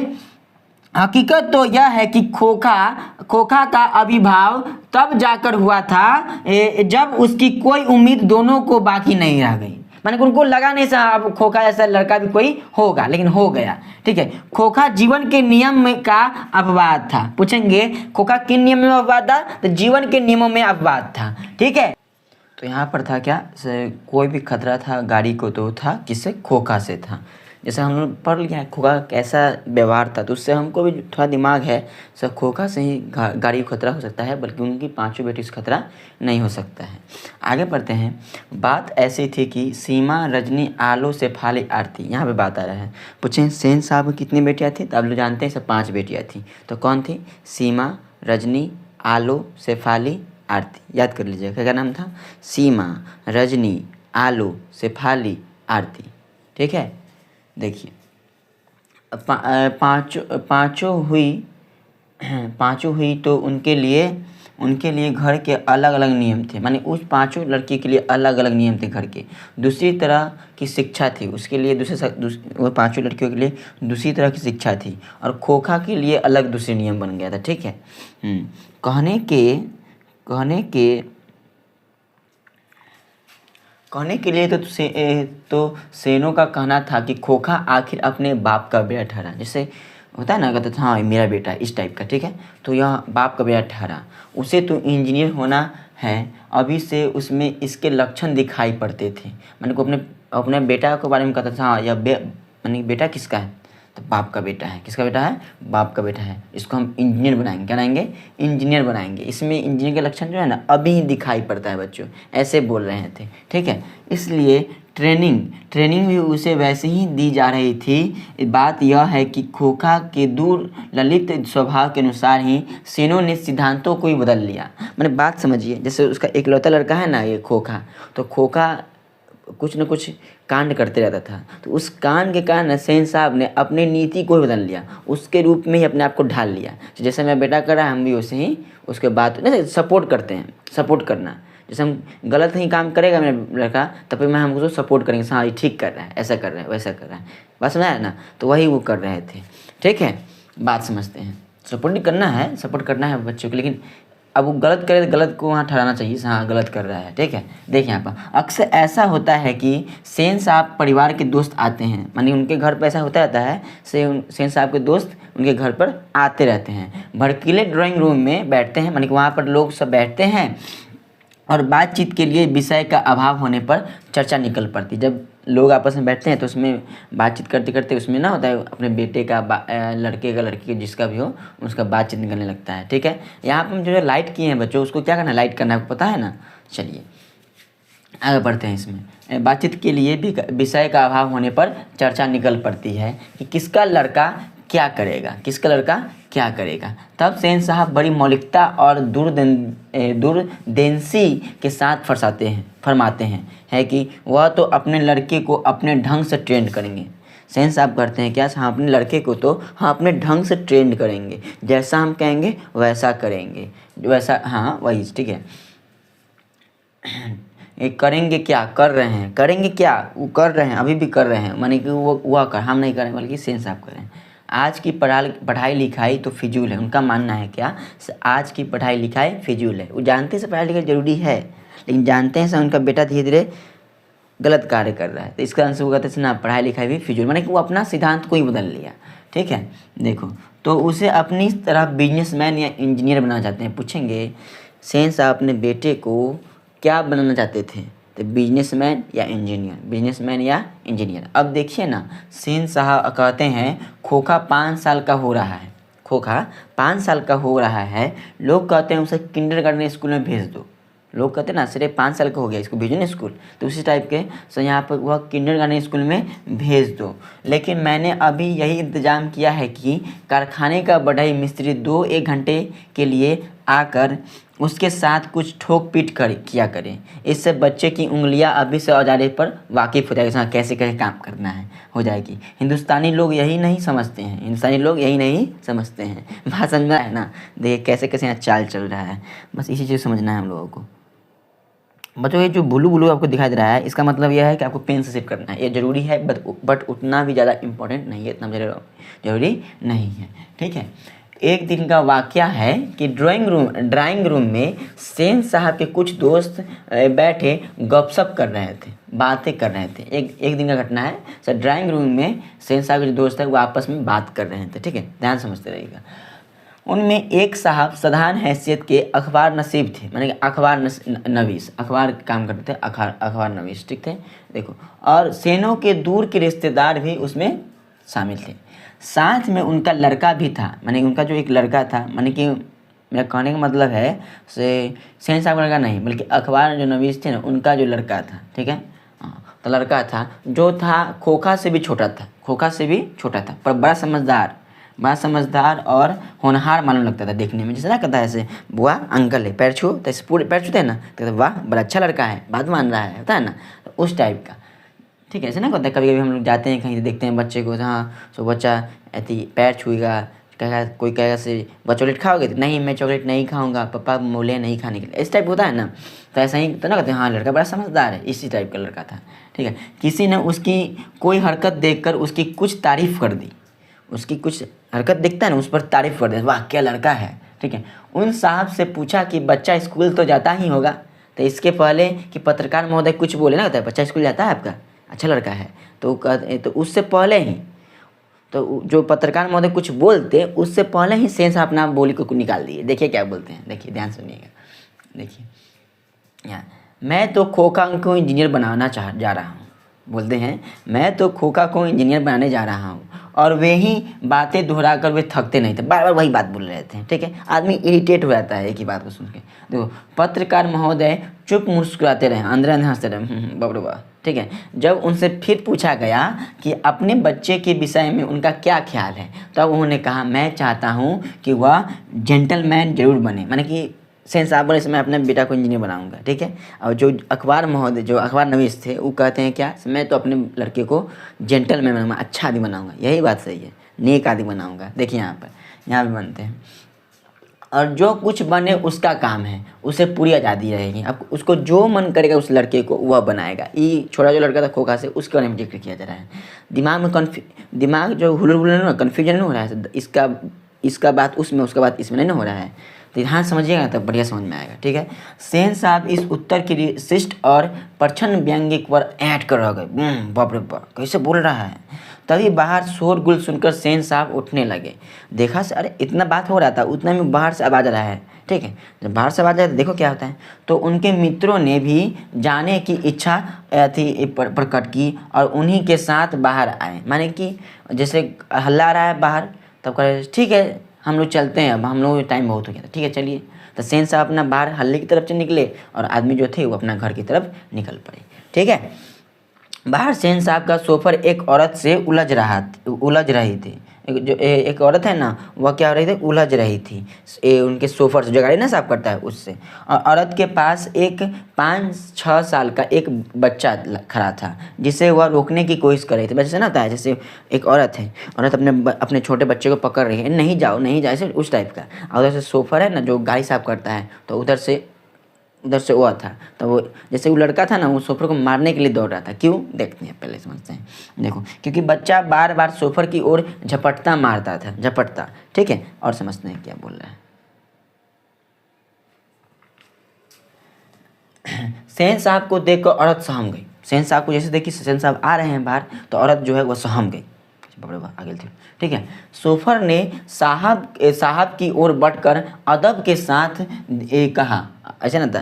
हकीकत तो यह है कि खोखा का आविर्भाव तब जाकर हुआ था जब उसकी कोई उम्मीद दोनों को बाकी नहीं रह गई। माने उनको लगा नहीं साहब खोखा ऐसा लड़का भी कोई होगा, लेकिन हो गया, ठीक है। खोखा जीवन के नियम में का अपवाद था। पूछेंगे खोखा किन नियम में अपवाद था? तो जीवन के नियमों में अपवाद था, ठीक है। तो यहाँ पर था क्या, कोई भी खतरा था गाड़ी को तो था किससे? खोखा से था। जैसे हम लोग पढ़ लिया है खोखा कैसा व्यवहार था, तो उससे हमको भी थोड़ा दिमाग है, सब खोखा से ही गाड़ी को खतरा हो सकता है, बल्कि उनकी 5 बेटी से खतरा नहीं हो सकता है। आगे बढ़ते हैं। बात ऐसी थी कि सीमा, रजनी, आलो, शेफाली, आरती, यहाँ पे बात आ रहा है। पूछें सेन साहब की कितनी बेटियाँ थी? तो आप लोग जानते हैं सब 5 बेटियाँ थी। तो कौन थी? सीमा, रजनी, आलो, शेफाली, आरती। याद कर लीजिएगा क्या नाम था? सीमा, रजनी, आलो, शेफाली, आरती, ठीक है। देखिए पांचों हुई तो उनके लिए घर के अलग अलग नियम थे। माने उस 5 लड़की के लिए अलग अलग नियम थे घर के। दूसरी तरह की शिक्षा थी उसके लिए, वो 5 लड़कियों के लिए दूसरी तरह की शिक्षा थी, और खोखा के लिए अलग दूसरे नियम बन गया था, ठीक है। कहने के लिए तो सेनों का कहना था कि खोखा आखिर अपने बाप का बेटा ठहरा। जैसे होता है ना, कहते हाँ मेरा बेटा है इस टाइप का, ठीक है। तो यह बाप का बेटा ठहरा, उसे तो इंजीनियर होना है अभी से उसमें इसके लक्षण दिखाई पड़ते थे। मैंने को अपने अपने बेटा के बारे में कहता था हाँ यह मैंने बेटा किसका है, तो बाप का बेटा है। किसका बेटा है, बाप का बेटा है। इसको हम इंजीनियर बनाएंगे, क्या बनाएंगे, इंजीनियर बनाएंगे। इसमें इंजीनियर के लक्षण जो है ना अभी ही दिखाई पड़ता है बच्चों, ऐसे बोल रहे थे, ठीक है। इसलिए ट्रेनिंग भी उसे वैसे ही दी जा रही थी। बात यह है कि खोखा के दूर ललित स्वभाव के अनुसार ही सेनों ने सिद्धांतों को ही बदल लिया। मैंने बात समझिए, जैसे उसका इकलौता लड़का है ना ये खोखा, तो खोखा कुछ न कुछ कांड करते रहता था, तो उस कांड के कारण सेन साहब ने अपनी नीति को ही बदल लिया, उसके रूप में ही अपने आप को ढाल लिया। तो जैसे मेरा बेटा कर रहा है हम भी वैसे ही उसके बाद जैसे सपोर्ट करते हैं, सपोर्ट करना, जैसे हम गलत ही काम करेगा मेरा लड़का तब फिर मैं हम उसको सपोर्ट करेंगे, हाँ ये ठीक कर रहा है, ऐसा कर रहा है, वैसा कर रहा है, बात समझ आया ना। तो वही वो कर रहे थे, ठीक है। बात समझते हैं, सपोर्ट नहीं करना है, सपोर्ट करना है बच्चों को, लेकिन अब वो गलत करे तो गलत को वहाँ ठहराना चाहिए, हाँ गलत कर रहा है, ठीक है। देखिए यहाँ पर अक्सर ऐसा होता है कि सेन साहब परिवार के दोस्त आते हैं, मानी उनके घर पर ऐसा होता रहता है, सेन साहब के दोस्त उनके घर पर आते रहते हैं, भड़कीले ड्राइंग रूम में बैठते हैं, मानी कि वहाँ पर लोग सब बैठते हैं और बातचीत के लिए विषय का अभाव होने पर चर्चा निकल पड़ती। जब लोग आपस में बैठते हैं तो उसमें बातचीत करते करते उसमें ना होता है अपने बेटे का लड़के का लड़की का जिसका भी हो उसका बातचीत निकलने लगता है, ठीक है। यहाँ पर हम जो लाइट किए हैं बच्चों उसको क्या करना है, लाइट करना है, पता है ना। चलिए आगे बढ़ते हैं। इसमें बातचीत के लिए भी विषय का अभाव होने पर चर्चा निकल पड़ती है कि किसका लड़का क्या करेगा, किसका लड़का क्या करेगा। तब सेन साहब बड़ी मौलिकता और दूरदेंसी के साथ फरमाते हैं है कि वह तो अपने लड़के को अपने ढंग से ट्रेंड करेंगे। सेन साहब करते हैं क्या, हम अपने लड़के को तो हम अपने ढंग से ट्रेंड करेंगे, जैसा हम कहेंगे वैसा करेंगे, वैसा हाँ वही, ठीक है। ये करेंगे क्या, कर रहे हैं, करेंगे क्या वो कर रहे हैं, अभी भी कर रहे हैं, माने कि वो वह कर, हम नहीं करें बल्कि सेन साहब कर रहे हैं। आज की पढ़ाई लिखाई तो फिजूल है, उनका मानना है क्या, आज की पढ़ाई लिखाई फिजूल है। वो जानते हैं पढ़ाई लिखाई ज़रूरी है, लेकिन जानते हैं उनका बेटा धीरे धीरे गलत कार्य कर रहा है, तो इसका आंसर वो कहते हैं ना पढ़ाई लिखाई भी फिजूल, माने कि वो अपना सिद्धांत को ही बदल लिया, ठीक है। देखो तो उसे अपनी तरह बिजनेसमैन या इंजीनियर बनाना चाहते हैं। पूछेंगे सेन साहब अपने बेटे को क्या बनाना चाहते थे, तो बिजनेसमैन या इंजीनियर, बिजनेसमैन या इंजीनियर। अब देखिए ना, सेन साहब कहते हैं खोखा 5 साल का हो रहा है, खोखा 5 साल का हो रहा है, लोग कहते हैं उसे किंडरगार्टन स्कूल में भेज दो। लोग कहते हैं ना सिर्फ 5 साल का हो गया इसको भेजो ना स्कूल, तो उसी टाइप के सो यहाँ पर वह किंडरगार्टन स्कूल में भेज दो। लेकिन मैंने अभी यही इंतज़ाम किया है कि कारखाने का बढ़ई मिस्त्री 2-1 घंटे के लिए आकर उसके साथ कुछ ठोक पीट किया करें, इससे बच्चे की उंगलियां अभी से औजारे पर वाकिफ़ हो जाएगी, कैसे कैसे काम करना है हो जाएगी। हिंदुस्तानी लोग यही नहीं समझते हैं, हिंदुस्तानी लोग यही नहीं समझते हैं। बात समझना है ना, देखिए कैसे कैसे यहाँ चाल चल रहा है, बस इसी चीज़ समझना है हम लोगों को। बच्चों ये जो ब्लू ब्लू आपको दिखाई दे रहा है इसका मतलब यह है कि आपको पेन से सेव करना है, ये ज़रूरी है बट उतना भी ज़्यादा इम्पोर्टेंट नहीं है, इतना ज़रूरी नहीं है, ठीक है। एक दिन का वाकया है कि ड्राइंग रूम में सेन साहब के कुछ दोस्त बैठे गपशप कर रहे थे, बातें कर रहे थे। एक दिन का घटना है, सर ड्राइंग रूम में सेन साहब के जो दोस्त है वो आपस में बात कर रहे थे, ठीक है, ध्यान समझते रहिएगा। उनमें एक साहब साधारण हैसियत के अखबार नसीब थे, माने अखबार नवीस, अखबार काम करते थे, अखबार नवीस, ठीक थे। देखो और सेनों के दूर के रिश्तेदार भी उसमें शामिल थे, साथ में उनका लड़का भी था, माने उनका जो एक लड़का था, माने कि मेरा कहने का मतलब है सेन साहब का लड़का नहीं बल्कि अखबार जो नवीस थे ना उनका जो लड़का था, ठीक है। तो लड़का था जो था खोखा से भी छोटा था, खोखा से भी छोटा था, पर बड़ा समझदार और होनहार मालूम लगता था देखने में। जैसे ना कहता है ऐसे बुआ अंकल है, पैर छू, तो ऐसे पूरे पैर छूते हैं ना, तो वाह बड़ा अच्छा लड़का है, बात मान रहा है, होता है ना, तो उस टाइप का, ठीक है। ऐसे ना कहता है कभी कभी हम लोग जाते हैं कहीं देखते हैं बच्चे को, हाँ तो बच्चा ऐसी पैर छुएगा, कहेगा कोई कहेगा से वह चॉकलेट खाओगे, तो नहीं मैं चॉकलेट नहीं खाऊंगा, पापा बोले नहीं खाने के लिए, इस टाइप होता है ना। तो ऐसा ही तो ना कहते हैं हाँ लड़का बड़ा समझदार है, इसी टाइप का लड़का था, ठीक है। किसी ने उसकी कोई हरकत देखकर उसकी कुछ तारीफ़ कर दी, उसकी कुछ हरकत दिखता है ना उस पर तारीफ़ कर दे, वाह क्या लड़का है, ठीक है। उन साहब से पूछा कि बच्चा स्कूल तो जाता ही होगा, तो इसके पहले कि पत्रकार महोदय कुछ बोले ना, कहता है बच्चा स्कूल जाता है आपका, अच्छा लड़का है, तो उससे पहले ही तो जो पत्रकार महोदय कुछ बोलते उससे पहले ही सेन साहब अपना बोली को निकाल दिए। देखिए क्या बोलते हैं, देखिए ध्यान सुनिएगा। देखिए यहाँ, मैं तो खोखा को इंजीनियर बनाना जा रहा हूँ। बोलते हैं मैं तो खोखा को इंजीनियर बनाने जा रहा हूँ, और वे ही बातें दोहरा कर वे थकते नहीं थे, बार बार वही बात बोल रहे थे। ठीक है, आदमी इरिटेट हो जाता है एक ही बात को सुन के। देखो पत्रकार महोदय चुप मुस्कुराते रहे, अंदर अंदर हंसते रहे, बाप रे बाप। ठीक है, जब उनसे फिर पूछा गया कि अपने बच्चे के विषय में उनका क्या ख्याल है, तब उन्होंने कहा मैं चाहता हूँ कि वह जेंटलमैन जरूर बने। माने कि सेन साहब बोले मैं अपने बेटा को इंजीनियर बनाऊंगा। ठीक है, और जो अखबार महोदय, जो अखबार नवीस थे, वो कहते हैं क्या, मैं तो अपने लड़के को जेंटलमैन बनाऊंगा, अच्छा आदमी बनाऊंगा। यही बात सही है, नेक आदमी बनाऊंगा। देखिए यहाँ पे बनते हैं, और जो कुछ बने उसका काम है, उसे पूरी आज़ादी रहेगी। अब उसको जो मन करेगा उस लड़के को वह बनाएगा। ये छोटा जो लड़का था खोखा से, उसके बारे में जिक्र किया जा रहा है। दिमाग में दिमाग जो हुलर कन्फ्यूजन नहीं हो रहा है, इसका बात उसमें, उसका बात इसमें नहीं ना हो रहा है। तो ध्यान समझिएगा तब बढ़िया समझ में आएगा। ठीक है, सेन साहब इस उत्तर के लिए शिष्ट और प्रच्छन्न व्यंग्य पर ऐंठ कर रह गए। बाप रे बाप, कैसे बोल रहा है। तभी बाहर शोरगुल सुनकर सेन साहब उठने लगे। देखा से अरे इतना बात हो रहा था, उतना में बाहर से आवाज़ आ रहा है। ठीक है, जब बाहर से आवाज़ आया तो देखो क्या होता है। तो उनके मित्रों ने भी जाने की इच्छा थी प्रकट की और उन्हीं के साथ बाहर आए। माने कि जैसे हल्ला आ रहा है बाहर, तब कहे ठीक है हम लोग चलते हैं, अब हम लोग टाइम बहुत हो गया था, ठीक है चलिए। तो सेन साहब अपना बाहर हल्ले की तरफ से निकले और आदमी जो थे वो अपना घर की तरफ निकल पड़े। ठीक है, बाहर सेन साहब का सोफर एक औरत से उलझ रही थी। एक औरत है ना, वह क्या हो रही थी, उलझ रही थी उनके सोफर से, जो गाड़ी ना साफ करता है उससे। और औरत के पास एक 5-6 साल का एक बच्चा खड़ा था, जिसे वह रोकने की कोशिश कर रही थी। वैसे ना होता है, जैसे एक औरत है, औरत अपने छोटे बच्चे को पकड़ रही है, नहीं जाओ नहीं जाओ, ऐसे उस टाइप का। और उधर से सोफर है ना जो गाड़ी साफ करता है, तो उधर से वो था। तो वो जैसे वो लड़का था ना, वो सोफर को मारने के लिए दौड़ रहा था। क्यों, देखते हैं, पहले समझते हैं। देखो, क्योंकि बच्चा बार बार सोफर की ओर मारता था। ठीक है, और समझते हैं क्या बोल रहा है। सेन साहब को देखकर औरत सहम गई। सेन साहब को जैसे देखी सेन साहब आ रहे हैं बाहर, तो औरत जो है वो सहम गई, आगे थी। ठीक है, सोफर ने साहब की ओर बढ़कर अदब के साथ कहा, ऐसा ना था,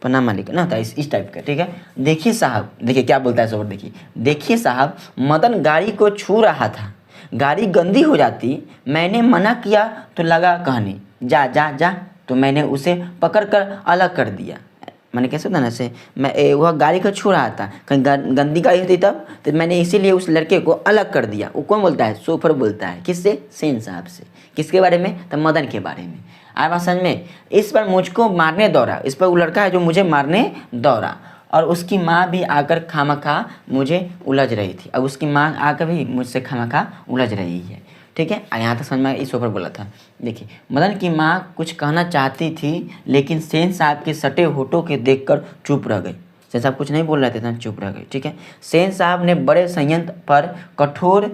प्रणाम मालिक ना था, इस टाइप का। ठीक है, देखिए साहब, देखिए क्या बोलता है सोफर, देखिए साहब, मदन गाड़ी को छू रहा था, गाड़ी गंदी हो जाती, मैंने मना किया तो लगा कहने जा जा जा, तो मैंने उसे पकड़ कर अलग कर दिया। मैंने कैसे होता ना से, मैं वह गाड़ी को छू रहा था, कहीं गंदी गाड़ी होती तब, तो मैंने इसीलिए उस लड़के को अलग कर दिया। वो कौन बोलता है, सोफर बोलता है। किससे, सेन साहब से। किसके बारे में, तो मदन के बारे में। आया बात समझ में। इस पर मुझको मारने दौड़ा, इस पर वो लड़का है जो मुझे मारने दौड़ा, और उसकी माँ भी आकर खामखा मुझे उलझ रही थी। अब उसकी माँ आकर भी मुझसे खामखा उलझ रही है। ठीक है, यहाँ तक समझ में इस ऊपर बोला था। देखिए, मदन की माँ कुछ कहना चाहती थी, लेकिन सेन साहब के सटे होठों के देखकर चुप रह गई। सेन साहब कुछ नहीं बोल रहे थे, चुप रह गए। ठीक है, सेन साहब ने बड़े संयंत्र पर कठोर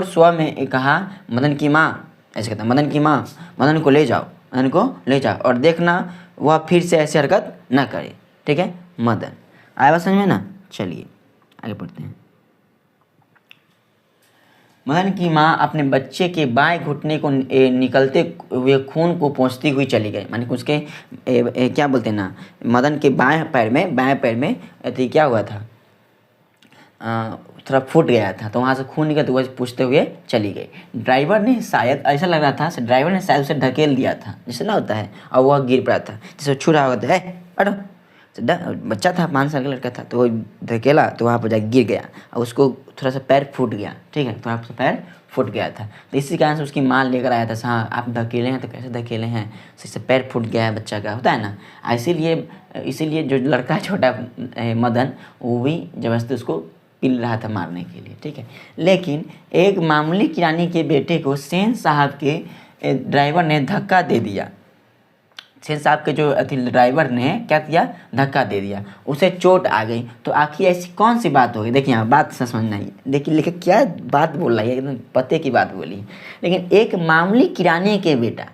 स्वर में कहा, मदन की माँ, ऐसे कहता, मदन की माँ, मदन को ले जाओ और देखना वह फिर से ऐसी हरकत ना करे। ठीक है, मदन। आया बात समझ में ना। चलिए आगे बढ़ते हैं। मदन की माँ अपने बच्चे के बाएं घुटने को निकलते हुए खून को पोंछती हुई चली गई। माने उसके क्या बोलते हैं ना, मदन के बाएं पैर में क्या हुआ था, थोड़ा फूट गया था, तो वहाँ से खून निकलते हुए पूछते हुए चली गई। ड्राइवर ने शायद, ऐसा लग रहा था ड्राइवर ने शायद उसे ढकेल दिया था, जैसे ना होता है, और वह गिर पड़ा था, जैसे छू रहा होता है, अटो, बच्चा था, 5 साल का लड़का था, तो वो धकेला तो वहाँ पर जाकर गिर गया, और उसको थोड़ा सा पैर फूट गया। ठीक है, थोड़ा सा पैर फूट गया था, तो इसी कारण से उसकी माँ लेकर आया था। हाँ, आप धकेले हैं तो कैसे धकेले हैं, इससे पैर फूट गया है बच्चा का, होता है ना। इसीलिए जो लड़का छोटा मदन, वो भी जबरदस्ती उसको पिल रहा था मारने के लिए। ठीक है, लेकिन एक मामूली किरानी के बेटे को सेन साहब के ड्राइवर ने धक्का दे दिया। सेन साहब के जो ड्राइवर ने क्या किया, धक्का दे दिया, उसे चोट आ गई। तो आखिर ऐसी कौन सी बात होगी। देखिए यहाँ बात समझना ही, देखिए लेकिन क्या बात बोल रहा है, एकदम पते की बात बोली। लेकिन एक मामूली किराने के बेटा,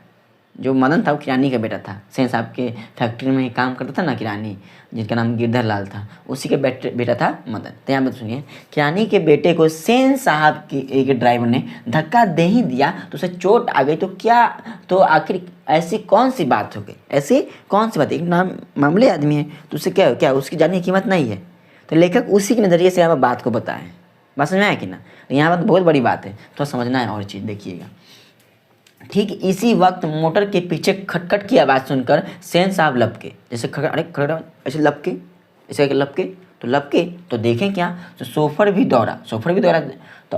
जो मदन था वो किरानी का बेटा था, सेन साहब के फैक्ट्री में ही काम करता था ना किरानी, जिनका नाम गिरधर लाल था, उसी के बेटा था मदन। तो यहाँ पर सुनिए, किरानी के बेटे को सेन साहब की एक ड्राइवर ने धक्का दे ही दिया तो उसे चोट आ गई, तो क्या, तो आखिर ऐसी कौन सी बात हो गई, ऐसी कौन सी बात, एक मामूली आदमी है तो उससे क्या उसकी जान की कीमत नहीं है। तो लेखक उसी के नज़रिए से यहाँ पर बात को बताएं। बात समझ में आया कि ना, तो यहाँ पर बहुत बड़ी बात है, तो समझना है और चीज़ देखिएगा। ठीक इसी वक्त मोटर के पीछे खटखट की आवाज़ सुनकर सेन साहब लपके, जैसे खटखट ऐसे लपके, ऐसे लपके तो देखें क्या, तो सोफर भी दौड़ा तो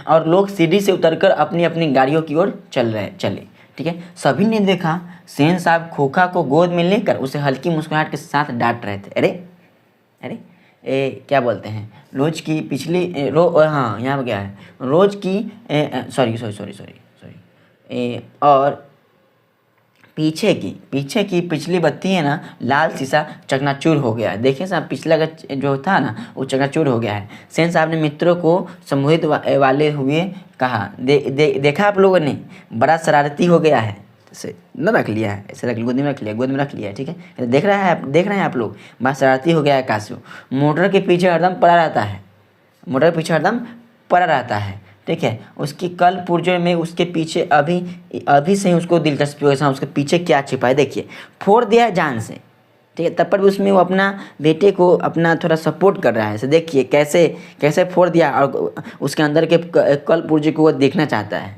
और लोग सीढ़ी से उतरकर अपनी अपनी गाड़ियों की ओर चले। ठीक है, सभी ने देखा सेन साहब खोखा को गोद में लेकर उसे हल्की मुस्कुराहट के साथ डांट रहे थे। अरे क्या बोलते हैं, रोज की पिछली हाँ यहाँ पर क्या है, रोज की सॉरी और पीछे की पिछली बत्ती है ना, लाल शीशा चकनाचूर हो गया है। देखिए साहब, पिछला का जो था ना वो चकनाचूर हो गया है। सेन साहब ने मित्रों को संबोधित वाले हुए कहा, देखा आप लोगों ने, बड़ा शरारती हो गया है। ऐसे न रख लिया है, ऐसे गोद में रख लिया है। ठीक है, देख रहे हैं आप लोग, बड़ा शरारती हो गया है कासू। मोटर के पीछे हरदम पड़ा रहता है। ठीक है, उसकी कल पुर्जे में उसके पीछे अभी से ही उसको दिलचस्पी हो, उसके पीछे क्या छिपा है, देखिए फोड़ दिया है जान से। ठीक है, तब पर भी उसमें वो अपना बेटे को अपना थोड़ा सपोर्ट कर रहा है। ऐसे देखिए कैसे फोड़ दिया, और उसके अंदर के कल पुर्जे को वो देखना चाहता है।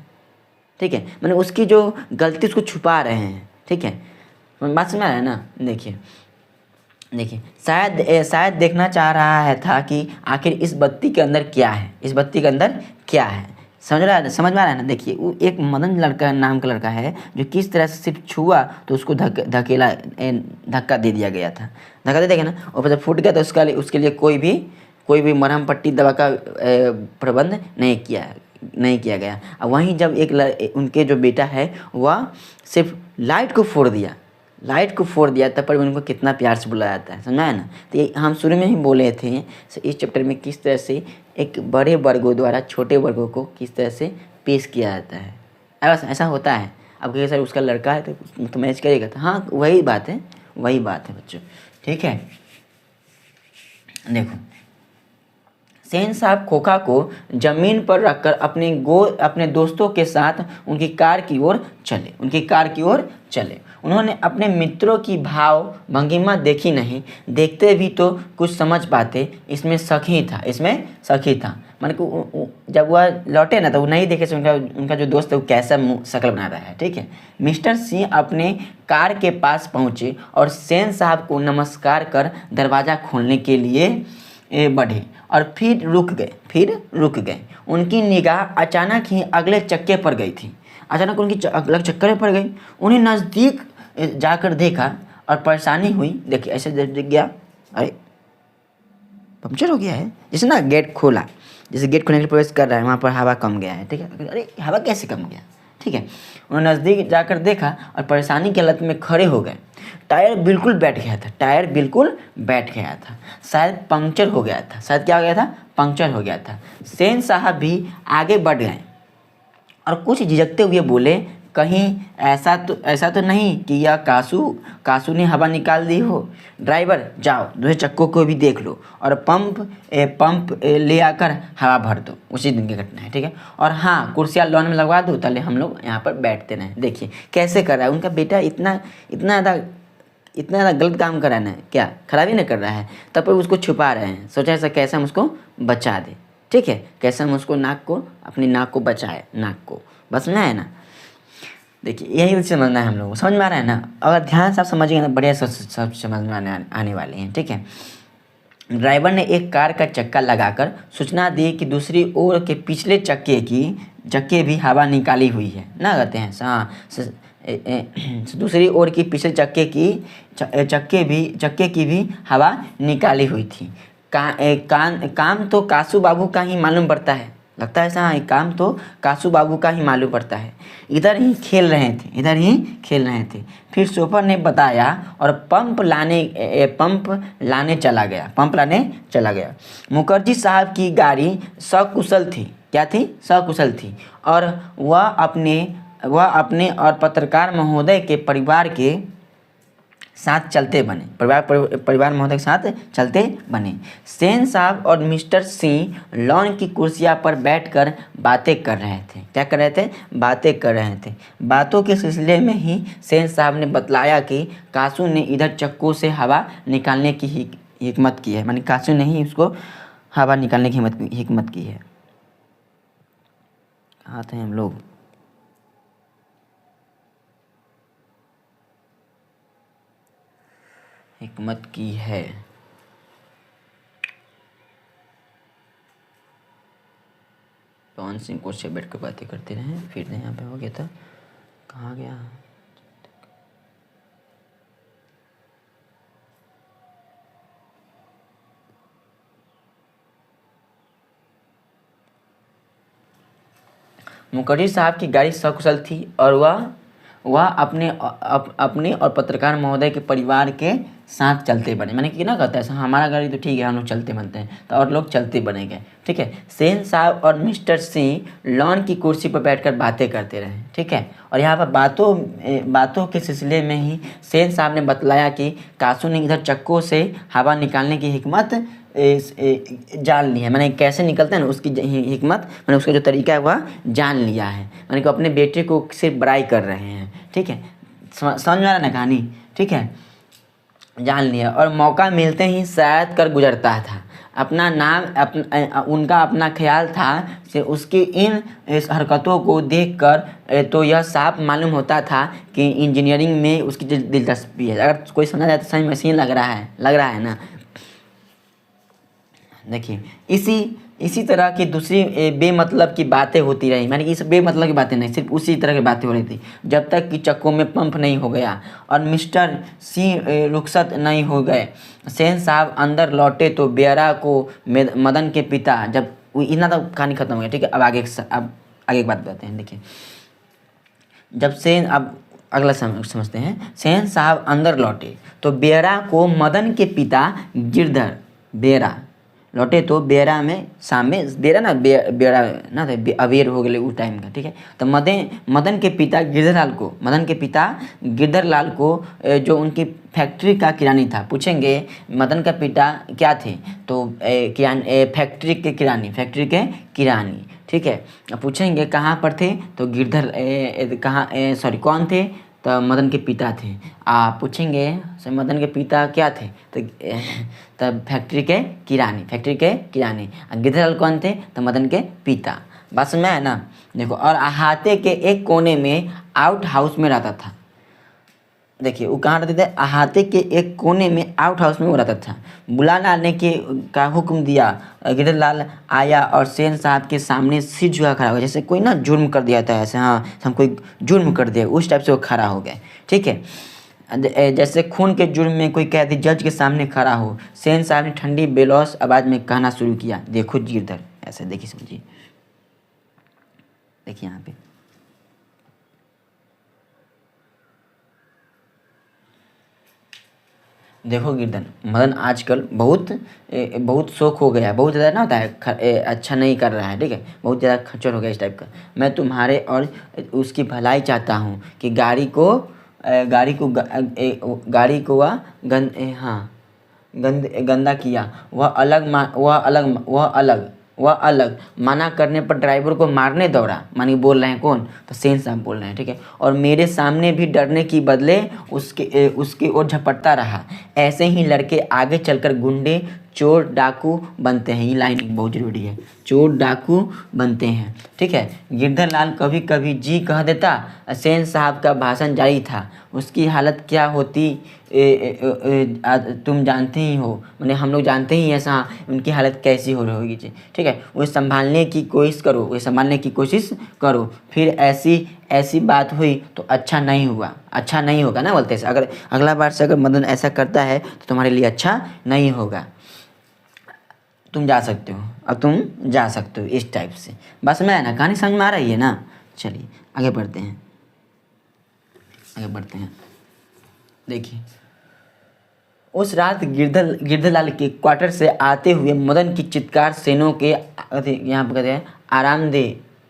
ठीक है, मैंने उसकी जो गलती उसको छुपा रहे हैं। ठीक है, बात समझ में आ रहा है ना। देखिए शायद देखना चाह रहा है था कि आखिर इस बत्ती के अंदर क्या है, समझ में आ रहा है ना। देखिए वो एक मदन नाम का लड़का है जो किस तरह से सिर्फ छुआ तो उसको धक्का दे दिया गया था। धक्का दे देगा ना, और जब फूट गया तो उसके लिए कोई भी मरहम पट्टी दवा का प्रबंध नहीं किया गया। और वहीं जब उनके जो बेटा है वह सिर्फ लाइट को फोड़ दिया तब पर उनको कितना प्यार से बुलाया जाता है, समझा है ना। तो ये हम शुरू में ही बोले थे इस चैप्टर में किस तरह से एक बड़े वर्गों द्वारा छोटे वर्गों को किस तरह से पेश किया जाता है। ऐसा होता है। अब कहीं सर उसका लड़का है तो मैच करेगा, तो हाँ वही बात है बच्चों। ठीक है, देखो सेन साहब खोखा को जमीन पर रखकर अपने दोस्तों के साथ उनकी कार की ओर चले। उन्होंने अपने मित्रों की भाव भंगिमा देखी नहीं, देखते भी तो कुछ समझ पाते, इसमें सखी था। मान को जब वह लौटे ना तो वो नहीं देखे से उनका जो दोस्त है वो कैसा शक्ल बना रहा है। ठीक है, मिस्टर सिंह अपने कार के पास पहुँचे और सेन साहब को नमस्कार कर दरवाज़ा खोलने के लिए बढ़े और फिर रुक गए। उनकी निगाह अचानक ही अगले चक्के पर गई थी। अगले चक्कर पर गई। उन्हें नज़दीक जाकर देखा और परेशानी हुई। देखिए ऐसे दिख गया, अरे पंक्चर हो गया है। जैसे ना गेट खोलने के लिए प्रवेश कर रहा है, वहाँ पर हवा कम गया है। ठीक है, अरे हवा कैसे कम गया। ठीक है, उन्होंने नज़दीक जाकर देखा और परेशानी की हालत में खड़े हो गए। टायर बिल्कुल बैठ गया था। शायद पंक्चर हो गया था। पंक्चर हो गया था। सेन साहब भी आगे बढ़ गए और कुछ झिझकते हुए बोले, कहीं ऐसा तो नहीं कि यह कासू ने हवा निकाल दी हो। ड्राइवर जाओ दूसरे चक्कों को भी देख लो और पंप ले आकर हवा भर दो। उसी दिन की घटना है। ठीक है, और हाँ कुर्सियाँ लॉन में लगवा दो ताकि हम लोग यहाँ पर बैठते रहें। देखिए कैसे कर रहा है उनका बेटा, इतना ज़्यादा गलत काम कर रहा है, क्या खराबी नहीं कर रहा है, तब पर उसको छुपा रहे हैं। सोचा ऐसा कैसे हम उसको बचा दें। ठीक है, कैसे हम उसको अपनी नाक को बचाए, बस में है ना। देखिए यही समझना है हम लोग, समझ में आ रहा है ना। अगर ध्यान से आप समझिए ना, बढ़िया सब समझ में आने वाले हैं। ठीक है, ड्राइवर ने एक कार का चक्का लगाकर सूचना दी कि दूसरी ओर के पिछले चक्के भी हवा निकाली हुई है ना, कहते हैं हाँ। दूसरी ओर की पिछले चक्के की भी हवा निकाली हुई थी। काम तो कासू बाबू का ही मालूम पड़ता है, लगता है हाँ, काम तो कासू बाबू का ही मालूम पड़ता है। इधर ही खेल रहे थे। फिर शोफर ने बताया और पंप लाने चला गया। मुखर्जी साहब की गाड़ी सकुशल थी। क्या थी? सकुशल थी और वह अपने वह अपने और पत्रकार महोदय के परिवार के साथ चलते बने, परिवार महोदय के साथ चलते बने। सेन साहब और मिस्टर सिंह लॉन की कुर्सियां पर बैठकर बातें कर रहे थे। क्या कर रहे थे? बातें कर रहे थे। बातों के सिलसिले में ही सेन साहब ने बतलाया कि कासू ने इधर चक्कू से हवा निकालने की हिकमत की है, मानी कासू ने ही उसको हवा निकालने की हिकमत की है। कहाँ थे हम लोग? हिकमत की है। पवन सिंह कुर्सी से बैठ कर बातें करते रहे, फिर यहाँ पे हो गया था, कहाँ गया? मुखर्जी साहब की गाड़ी सकुशल थी और वह अपने और पत्रकार महोदय के परिवार के साथ चलते बने। मैंने कि ना कहता है हमारा गाड़ी तो ठीक है, हम लोग चलते बनते हैं, तो और लोग चलते बनेंगे। ठीक है। सेन साहब और मिस्टर सिंह लॉन की कुर्सी पर बैठकर बातें करते रहे। ठीक है। और यहाँ पर बातों के सिलसिले में ही सेन साहब ने बतलाया कि कासू ने इधर चक्कों से हवा निकालने की हिकमत जान ली है। मैंने कैसे निकलता है ना उसकी हिकमत, मैंने उसका जो तरीका है वह जान लिया है। मैंने को अपने बेटे को से बड़ाई कर रहे हैं। ठीक है, समझ में आ रहा है ना कहानी? ठीक है, जान लिया। और मौका मिलते ही शरारत कर गुजरता था। अपना नाम उनका अपना ख्याल था कि उसकी इस हरकतों को देखकर तो यह साफ मालूम होता था कि इंजीनियरिंग में उसकी दिलचस्पी है। अगर कोई समझा जाए तो सही मशीन लग रहा है ना। देखिए, इसी तरह की दूसरी बेमतलब की बातें होती रही। मानी कि इस बेमतलब की बातें नहीं, सिर्फ उसी तरह की बातें हो रही थी जब तक कि चक्कों में पंप नहीं हो गया और मिस्टर सिंह रुखसत नहीं हो गए। सेन साहब अंदर लौटे तो बेरा को मदन के पिता जब इतना तो कहानी खत्म हो गया। ठीक है, अब आगे की बात बताते हैं। देखिए, जब सेन अब अगला समझते हैं। सेन साहब अंदर लौटे तो बेरा को मदन के पिता गिरधर बेरा लौटे तो बेरा में शाम में बेरा ना बेरा ना अबेर हो गए उस टाइम का। ठीक है, तो मदन के पिता गिरधर लाल को जो उनकी फैक्ट्री का किरानी था। पूछेंगे मदन का पिता क्या थे? तो फैक्ट्री के किरानी। ठीक है, पूछेंगे कहाँ पर थे? तो गिरधर कौन थे? तो मदन के पिता थे। पूछेंगे मदन के पिता क्या थे? तो तब फैक्ट्री के किरानी। गिरधर कौन थे? तो मदन के पिता। बात समझ में है ना? देखो, और अहाते के एक कोने में आउट हाउस में रहता था। देखिए, वो कहाँ रहते थे? अहाते के एक कोने में आउट हाउस में वो रहता था। बुला लाने का हुक्म दिया। गिरधर लाल आया और सेन साहब के सामने सिर झुका खड़ा हो गया, जैसे कोई ना जुर्म कर दिया था ऐसे, हाँ हम कोई जुर्म कर दिया उस टाइप से वो खड़ा हो गए। ठीक है, जैसे खून के जुर्म में कोई कैदी जज के सामने खड़ा हो। सेन साहब ने ठंडी बेलौस आवाज़ में कहना शुरू किया, देखो गिरधर, ऐसे देखिए, समझिए, देखिए यहाँ पे देखो गिरधर, मदन आजकल बहुत शौक हो गया, बहुत ज़्यादा ना होता है अच्छा नहीं कर रहा है। ठीक है, बहुत ज़्यादा खच्चर हो गया इस टाइप का। मैं तुम्हारे और उसकी भलाई चाहता हूँ कि गाड़ी को गंदा किया। वह अलग मना करने पर ड्राइवर को मारने दौड़ा। मानी बोल रहे हैं कौन? तो सेन साहब बोल रहे हैं। ठीक है, और मेरे सामने भी डरने की बदले उसकी ओर झपटता रहा। ऐसे ही लड़के आगे चलकर गुंडे, चोर, डाकू बनते हैं। ये लाइन बहुत ज़रूरी है, चोर डाकू बनते हैं। ठीक है, गिरधर लाल कभी कभी जी कह देता। सेन साहब का भाषण जारी था। उसकी हालत क्या होती तुम जानते ही हो, मैंने हम लोग जानते ही ऐसा उनकी हालत कैसी हो रही होगी जी। ठीक है, उसे संभालने की कोशिश करो। फिर ऐसी बात हुई तो अच्छा नहीं होगा ना, बोलते हैं अगर अगला बार से अगर मदन ऐसा करता है तो तुम्हारे लिए अच्छा नहीं होगा। तुम जा सकते हो इस टाइप से। बस मैं ना कहानी समझ में आ रही है ना? चलिए आगे बढ़ते हैं। देखिए, उस रात गिरधर लाल के क्वार्टर से आते हुए मदन की चित्कार सेनों के यहाँ पर कहते हैं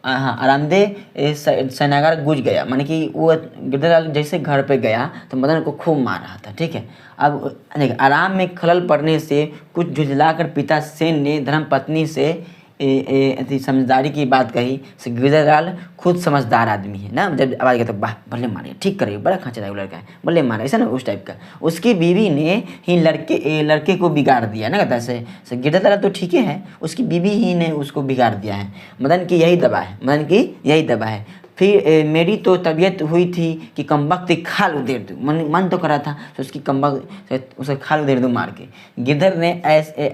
हाँ आरामदेह शयनागार गूंज गया, माने कि वो गिरधरलाल जैसे घर पे गया तो मदन को खूब मार रहा था। ठीक है, अब देखिए आराम में खलल पड़ने से कुछ झुंझलाकर पिता सेन ने धर्मपत्नी से समझदारी की बात कही। से गिरधरलाल खुद समझदार आदमी है ना, जब आवाज़ तो वाह भले मारे, ठीक करे, बड़ा खर्चा है वो लड़का है, भले मारे, ऐसा ना उस टाइप का। उसकी बीवी ने ही लड़के को बिगाड़ दिया ना, कहता है से गिरधरलाल तो ठीक है, उसकी बीवी ही ने उसको बिगाड़ दिया है। मदन की यही दबा है, मदन की यही दबा है। फिर मेरी तो तबीयत हुई थी कि कमबख्त खाल उधेड़ दूँ, मन तो करा था तो उसकी कमबख्त उसे खाल उधेड़ दूँ मार के। गिरधर ने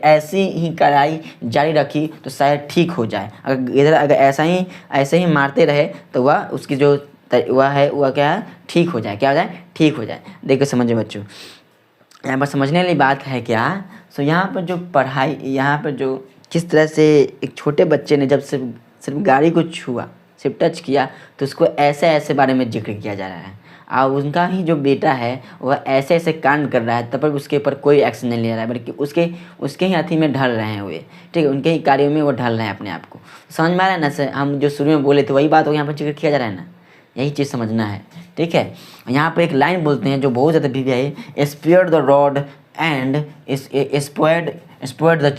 ऐसी ही कड़ाई जारी रखी तो शायद ठीक हो जाए। अगर गिरधर अगर ऐसे ही मारते रहे तो वह उसकी जो वह क्या है, ठीक हो जाए। क्या हो जाए? ठीक हो जाए। देखो समझो बच्चों, यहाँ पर समझने वाली बात है क्या, सो यहाँ पर जो पढ़ाई, यहाँ पर जो किस तरह से एक छोटे बच्चे ने जब सिर्फ गाड़ी को छुआ, सिर्फ टच किया, तो उसको ऐसे ऐसे बारे में जिक्र किया जा रहा है। और उनका ही जो बेटा है वह ऐसे ऐसे कांड कर रहा है, तब पर उसके ऊपर कोई एक्शन नहीं ले रहा है, बल्कि उसके ही हाथी में ढल रहे हैं वे। ठीक है, उनके ही कार्यों में वो ढल रहे हैं अपने आप को। समझ में आ रहा है ना सर, हम जो शुरू में बोले थे वही बात हो यहाँ पर जिक्र किया जा रहा है ना, यही चीज़ समझना है। ठीक है, यहाँ पर एक लाइन बोलते हैं जो बहुत ज़्यादा भी है, spare the rod and spoiled the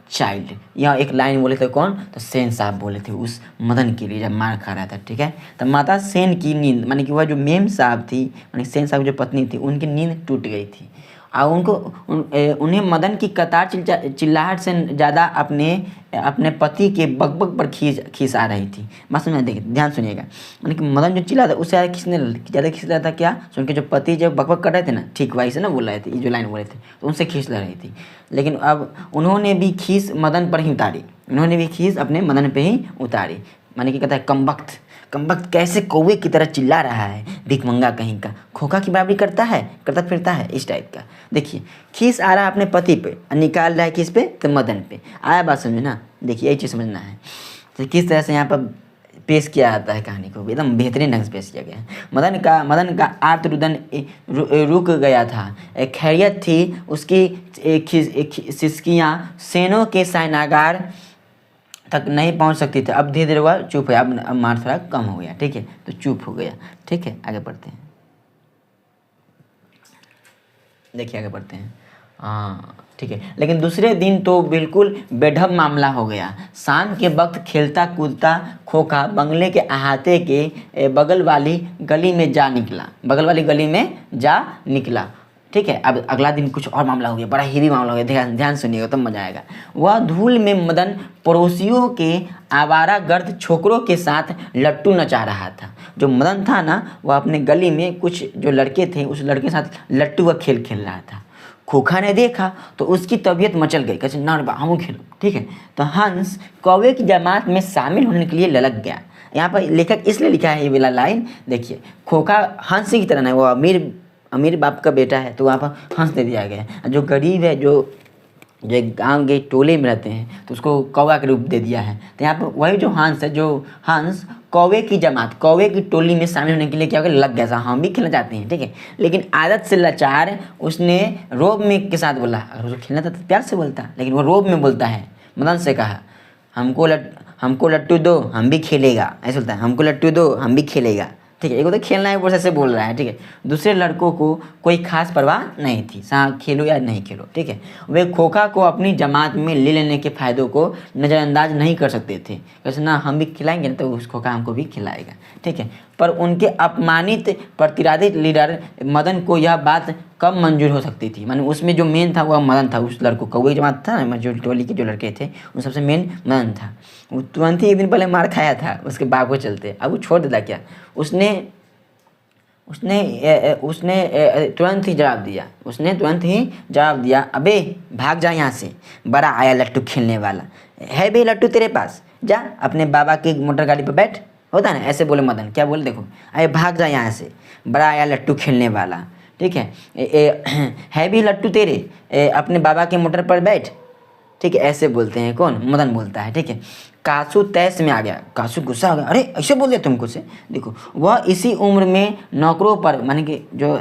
child. यह एक लाइन बोले थे कौन, तो सेन साहब बोले थे उस मदन के लिए जब मार खा रहा था। ठीक है, तो माता सेन की नींद, माने कि वह जो मेम साहब थी, माने सेन साहब जो पत्नी थी, उनकी नींद टूट गई थी और उन्हें मदन की कतार चिल्लाहट से ज़्यादा अपने पति के बकबक पर खींच आ रही थी। बात समझ देखिए, ध्यान सुनिएगा, माने कि मदन जो चिल्ला था उससे ज़्यादा खींच रहा था क्या, सुन के जो पति जब बकबक कर रहे थे ना, ठीक वही से ना बोल रहे थे, ये जो लाइन बोले थे तो उनसे खींच ला रही थी। लेकिन अब उन्होंने भी खींच मदन पर ही उतारी, उन्होंने भी खींच अपने मदन पे ही उतारी। माने कि कहता है कमबख्त कैसे कौवे की तरह चिल्ला रहा है, भिखमंगा कहीं का, खोखा की बराबरी करता फिरता है, इस टाइप का। देखिए खीस आ रहा है अपने पति पे और निकाल रहा है किस पे, तो मदन पे। आया बात समझे ना, देखिए यही चीज़ समझना है। तो किस तरह से यहाँ पर पेश किया जाता है कहानी को, एकदम बेहतरीन ढंग से पेश किया गया है। मदन का आर्तरुदन रुक गया था। खैरियत थी उसकी सिसकियाँ सेनों के शयनागार तक नहीं पहुंच सकती थी। अब धीरे धीरे वह चुप है, अब मार थोड़ा कम हो गया। ठीक है, तो चुप हो गया। ठीक है, आगे बढ़ते हैं, देखिए आगे बढ़ते हैं। हाँ ठीक है, लेकिन दूसरे दिन तो बिल्कुल बेढब मामला हो गया। शाम के वक्त खेलता कूदता खोखा बंगले के अहाते के बगल वाली गली में जा निकला। ठीक है, अब अगला दिन कुछ और मामला हो गया, बड़ा हेवी मामला हो गया, ध्यान सुनिएगा तब मजा आएगा। वह धूल में मदन पड़ोसियों के आवारा गर्द छोकरों के साथ लट्टू नचा रहा था। जो मदन था ना, वह अपने गली में कुछ जो लड़के थे, उस लड़के के साथ लट्टू का खेल खेल रहा था। खोखा ने देखा तो उसकी तबीयत मचल गई, कहते ना हम खेलो। ठीक है, तो हंस कौवे की जमात में शामिल होने के लिए ललक गया। यहाँ पर लेखक इसलिए लिखा है ये वाला लाइन, देखिए खोखा हंस की तरह नहीं, वो अमीर बाप का बेटा है तो वहाँ पर हंस दे दिया गया है। जो गरीब है, जो एक गांव के टोले में रहते हैं, तो उसको कौवा के रूप दे दिया है। तो यहाँ पर वही जो हंस है, जो हंस कौवे की जमात, कौवे की टोली में शामिल होने के लिए क्या हो गया, लग गया। हम भी खेलना चाहते हैं। ठीक है, लेकिन आदत से लाचार उसने रोब में के साथ बोला। अगर उसको खेलना था तो प्यार से बोलता, लेकिन वो रोब में बोलता है। मदन से कहा हमको लट्टू दो हम भी खेलेगा, ऐसे बोलता है, हमको लट्टू दो हम भी खेलेगा। ठीक है, एक तो खेलना है, ऊपर से बोल रहा है। ठीक है, दूसरे लड़कों को कोई खास परवाह नहीं थी, खेलो या नहीं खेलो। ठीक है, वे खोखा को अपनी जमात में ले लेने के फायदों को नज़रअंदाज नहीं कर सकते थे। कैसे ना, हम भी खिलाएंगे ना तो उस खोखा हमको भी खिलाएगा। ठीक है, पर उनके अपमानित प्रतिराधित लीडर मदन को यह बात कब मंजूर हो सकती थी। माने उसमें जो मेन था वह मदन था, उस लड़कों कौवे जमात था ना, जो टोली के जो लड़के थे उन सबसे मेन मदन था। वो तुरंत ही एक दिन पहले मार खाया था उसके बाप को चलते, अब वो छोड़ देता क्या, उसने तुरंत ही जवाब दिया, अबे भाग जा यहाँ से, बड़ा आया लट्टू खेलने वाला है बे, लट्टू तेरे पास, जा अपने बाबा की मोटर गाड़ी पर बैठ, होता है ना, ऐसे बोले मदन। क्या बोले, देखो, अरे भाग जा यहाँ से, बड़ा आया लट्टू खेलने वाला। ठीक है, है भी लट्टू तेरे, अपने बाबा के मोटर पर बैठ। ठीक है, ऐसे बोलते हैं, कौन, मदन बोलता है। ठीक है, कासू तैस में आ गया, कासू गुस्सा हो गया, अरे ऐसे बोल दिया तुमको से। देखो, वह इसी उम्र में नौकरों पर, माने कि जो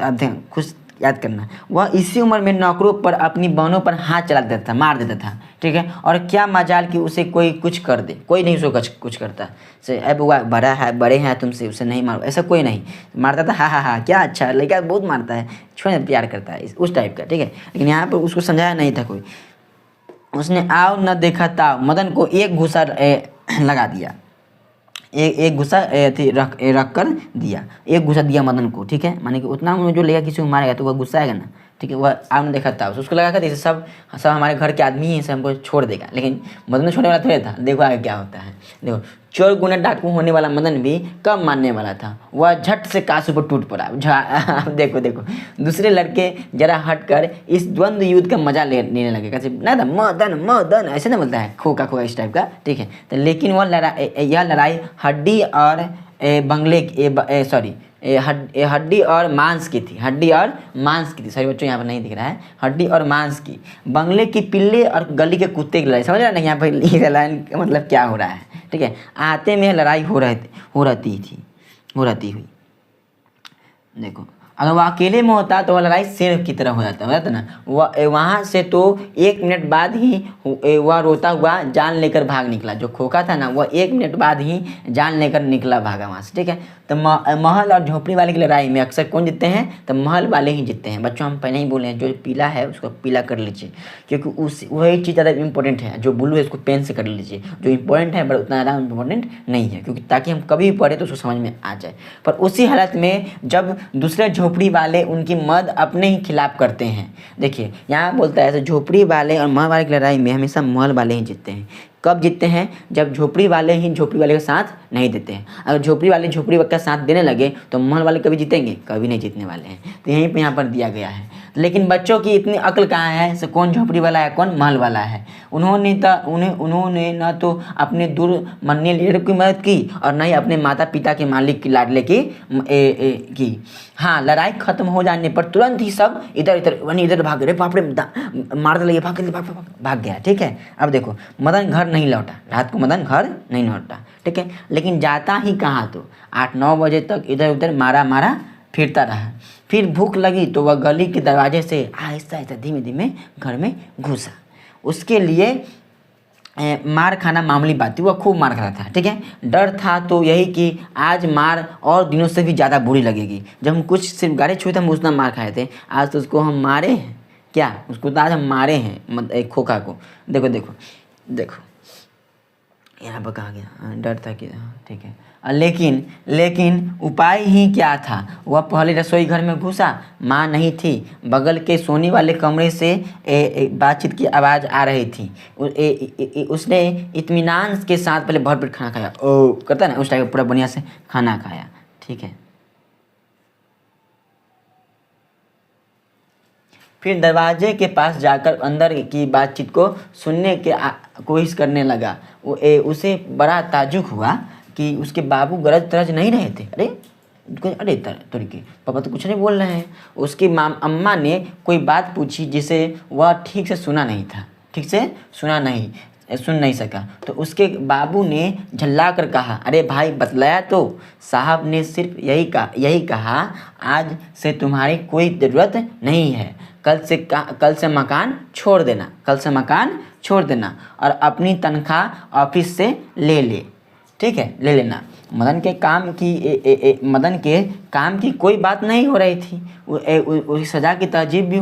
खुश याद करना। वह इसी उम्र में नौकरों पर, अपनी बहनों पर हाथ चला देता था, मार देता था, ठीक है। और क्या मजाल कि उसे कोई कुछ कर दे, कोई नहीं उसको कुछ करता से, अब वह बड़ा है, बड़े हैं तुमसे, उसे नहीं मारो, ऐसा कोई नहीं मारता था। हाँ हाँ हाँ, क्या अच्छा लड़का बहुत मारता है, छोड़ प्यार करता है, उस टाइप का, ठीक है। लेकिन यहाँ पर उसको समझाया नहीं था कोई। उसने आओ न देखा ताव मदन को एक घूसा लगा दिया, एक घुसा रख कर दिया, एक घुसा दिया मदन को, ठीक है। माने कि उतना उन्होंने जो लेगा किसी को मारेगा तो वह गुस्सा आएगा ना, ठीक है। वह आपने देखा था उसको लगा कर सब सब हमारे घर के आदमी ही, सब हमको छोड़ देगा, लेकिन मदन ने छोड़ने वाला थोड़ा था। देखो आगे क्या होता है, देखो चोर गुना डाकू होने वाला मदन भी कब मानने वाला था, वह झट से कासू पर टूट पड़ा। देखो देखो दूसरे लड़के जरा हटकर इस द्वंद्व युद्ध का मजा लेने लगे, कैसे ना था मदन मदन ऐसे ना बोलता है, खोका खोका इस टाइप का, ठीक है। तो लेकिन वह यह लड़ाई हड्डी और हड्डी और मांस की थी, हड्डी और मांस की थी, सॉरी बच्चों यहाँ पर नहीं दिख रहा है, हड्डी और मांस की, बंगले की पिल्ले और गली के कुत्ते की लड़ाई, समझ रहा है ना यहाँ पर ये लाइन का मतलब क्या हो रहा है, ठीक है। आते में लड़ाई हो रहती हुई। देखो अगर वह अकेले में होता तो वह लड़ाई शेर की तरह हो जाता ना। वह वहाँ से तो 1 मिनट बाद ही वह रोता हुआ जान लेकर भाग निकला। जो खोखा था ना वह 1 मिनट बाद ही जान लेकर निकला, भागा वहाँ से, ठीक है। तो महल और झोपड़ी वाले की लड़ाई में अक्सर कौन जीतते हैं, तो महल वाले ही जीतते हैं। बच्चों हम पहले ही बोले हैं, जो पीला है उसको पीला कर लीजिए, क्योंकि वही चीज़ ज़्यादा इंपॉर्टेंट है। जो ब्लू है उसको पेन से कर लीजिए, जो इंपॉर्टेंट है बट उतना ज़्यादा इंपॉर्टेंट नहीं है, क्योंकि ताकि हम कभी भी पढ़े तो उसको समझ में आ जाए। पर उसी हालत में जब दूसरे झोपड़ी वाले उनकी मद अपने ही खिलाफ करते हैं। देखिए यहाँ बोलता है झोपड़ी वाले और महल वाले की लड़ाई में हमेशा महल वाले ही जीतते हैं। कब जीतते हैं, जब झोपड़ी वाले ही झोपड़ी वाले का साथ नहीं देते हैं। अगर झोपड़ी वाले झोपड़ी का साथ देने लगे तो महल वाले कभी जीतेंगे, कभी नहीं जीतने वाले हैं। तो यहीं पे यहाँ पर दिया गया है। लेकिन बच्चों की इतनी अक्ल कहाँ है, से कौन झोपड़ी वाला है कौन महल वाला है। उन्होंने न तो अपने दूर मन्ने लीडर की मदद की और न ही अपने माता पिता के मालिक की लाडले की। हाँ, लड़ाई खत्म हो जाने पर तुरंत ही सब इधर भाग गए, बाप रे मारने लगे, भाग गया, ठीक है। अब देखो मदन घर नहीं लौटा, रात को मदन घर नहीं लौटा, ठीक है। लेकिन जाता ही कहाँ, तो 8-9 बजे तक इधर उधर मारा फिरता रहा। फिर भूख लगी तो वह गली के दरवाजे से आहिस्ता आहिस्ता धीमे धीमे घर में घुसा। उसके लिए मार खाना मामूली बात थी, वह खूब मार खा था, ठीक है। डर था तो यही कि आज मार और दिनों से भी ज़्यादा बुरी लगेगी। जब हम कुछ सिर्फ गाड़ी छुए थे हम उतना मार खाए थे, आज तो उसको हम मारे हैं, क्या उसको तो आज हम मारे हैं, एक खोखा को। देखो यहाँ पर कहा गया, डर था कि ठीक है। लेकिन उपाय ही क्या था। वह पहले रसोई घर में घुसा, माँ नहीं थी। बगल के सोने वाले कमरे से बातचीत की आवाज़ आ रही थी। उसने इत्मीनान के साथ पहले भरपेट खाना खाया, ओ करता है ना उस टाइप पूरा बढ़िया से खाना खाया, ठीक है। फिर दरवाजे के पास जाकर अंदर की बातचीत को सुनने की कोशिश करने लगा। उसे बड़ा ताज्जुब हुआ कि उसके बाबू गरज तरज नहीं रहे थे। अरे तरीके पापा तो कुछ नहीं बोल रहे हैं। उसकी अम्मा ने कोई बात पूछी जिसे वह ठीक से सुन नहीं सका। तो उसके बाबू ने झल्ला कर कहा, अरे भाई बतलाया तो, साहब ने सिर्फ यही कहा आज से तुम्हारी कोई ज़रूरत नहीं है, कल से मकान छोड़ देना और अपनी तनख्वाह ऑफिस से ले, ठीक है, ले लेना। मदन के काम की कोई बात नहीं हो रही थी। उस सजा की तहजीब भी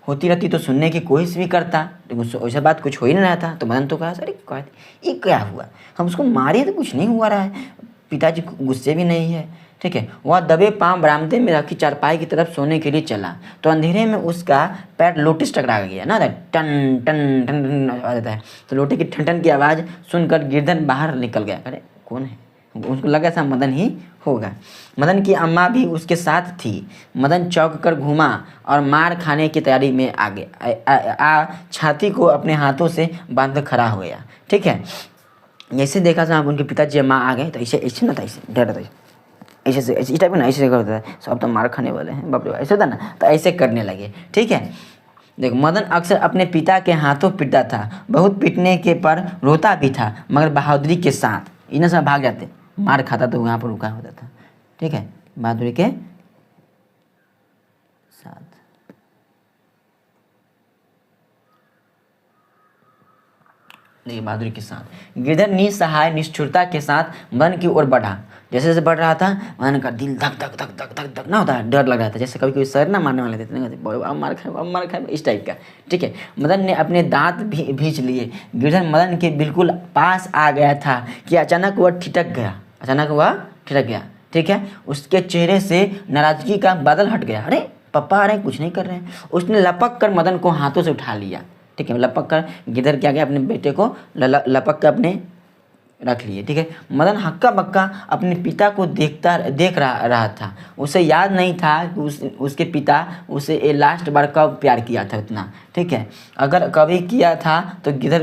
होती रहती तो सुनने की कोशिश भी करता, लेकिन वैसा बात कुछ हो ही नहीं रहा था। तो मदन तो कहा, अरे ये क्या हुआ, हम उसको मारे तो कुछ नहीं हुआ रहा है, पिताजी गुस्से भी नहीं है, ठीक है। वह दबे पांव बरामदे में रखी चारपाई की तरफ सोने के लिए चला तो अंधेरे में उसका पैर लोटे से टकरा गया ना, टन टन टन आवाज आता है। तो लोटे की ठन ठन की आवाज़ सुनकर गिरधन बाहर निकल गया। अरे कौन है, उसको लगा था मदन ही होगा। मदन की अम्मा भी उसके साथ थी। मदन चौंक कर घूमा और मार खाने की तैयारी में छाती को अपने हाथों से बांध खड़ा हो गया, ठीक है। जैसे देखा था उनके पिताजी माँ आ गए तो ऐसे ना था, ऐसे डर था, ऐसे इस टाइप का ना, ऐसे करता था, सब तो मार खाने वाले हैं बाप रे, ऐसे था ना, तो ऐसे करने लगे, ठीक है। देखो मदन अक्सर अपने पिता के हाथों पीटता था, बहुत पीटने के पर रोता भी था, मगर बहादुरी के साथ। इन्हें सब भाग जाते, मार खाता तो वहाँ पर रुका होता था, ठीक है, बहादुरी के देखिए बहादुरी के साथ गिरधर निसहाय निष्ठुरता के साथ मदन की ओर बढ़ा। जैसे जैसे बढ़ रहा था मदन का दिल धक धक धक धक धक धक ना होता है, डर लग रहा था, जैसे कभी कोई सर ना मारने वाले थे अब मार खाए अब मार खाए, इस टाइप का। ठीक है, मदन ने अपने दांत भी भींच लिए। गिरधर मदन के बिल्कुल पास आ गया था कि अचानक वह ठिठक गया। ठीक है, उसके चेहरे से नाराजगी का बादल हट गया। अरे पापा आ रहे हैं, कुछ नहीं कर रहे हैं। उसने लपक कर मदन को हाथों से उठा लिया। ठीक है, लपक कर गिरधर क्या गया, अपने बेटे को लपक कर अपने रख लिए। ठीक है, मदन हक्का बक्का अपने पिता को देख रहा था। उसे याद नहीं था कि उसके पिता उसे लास्ट बार कब प्यार किया था उतना। ठीक है, अगर कभी किया था तो गिरधर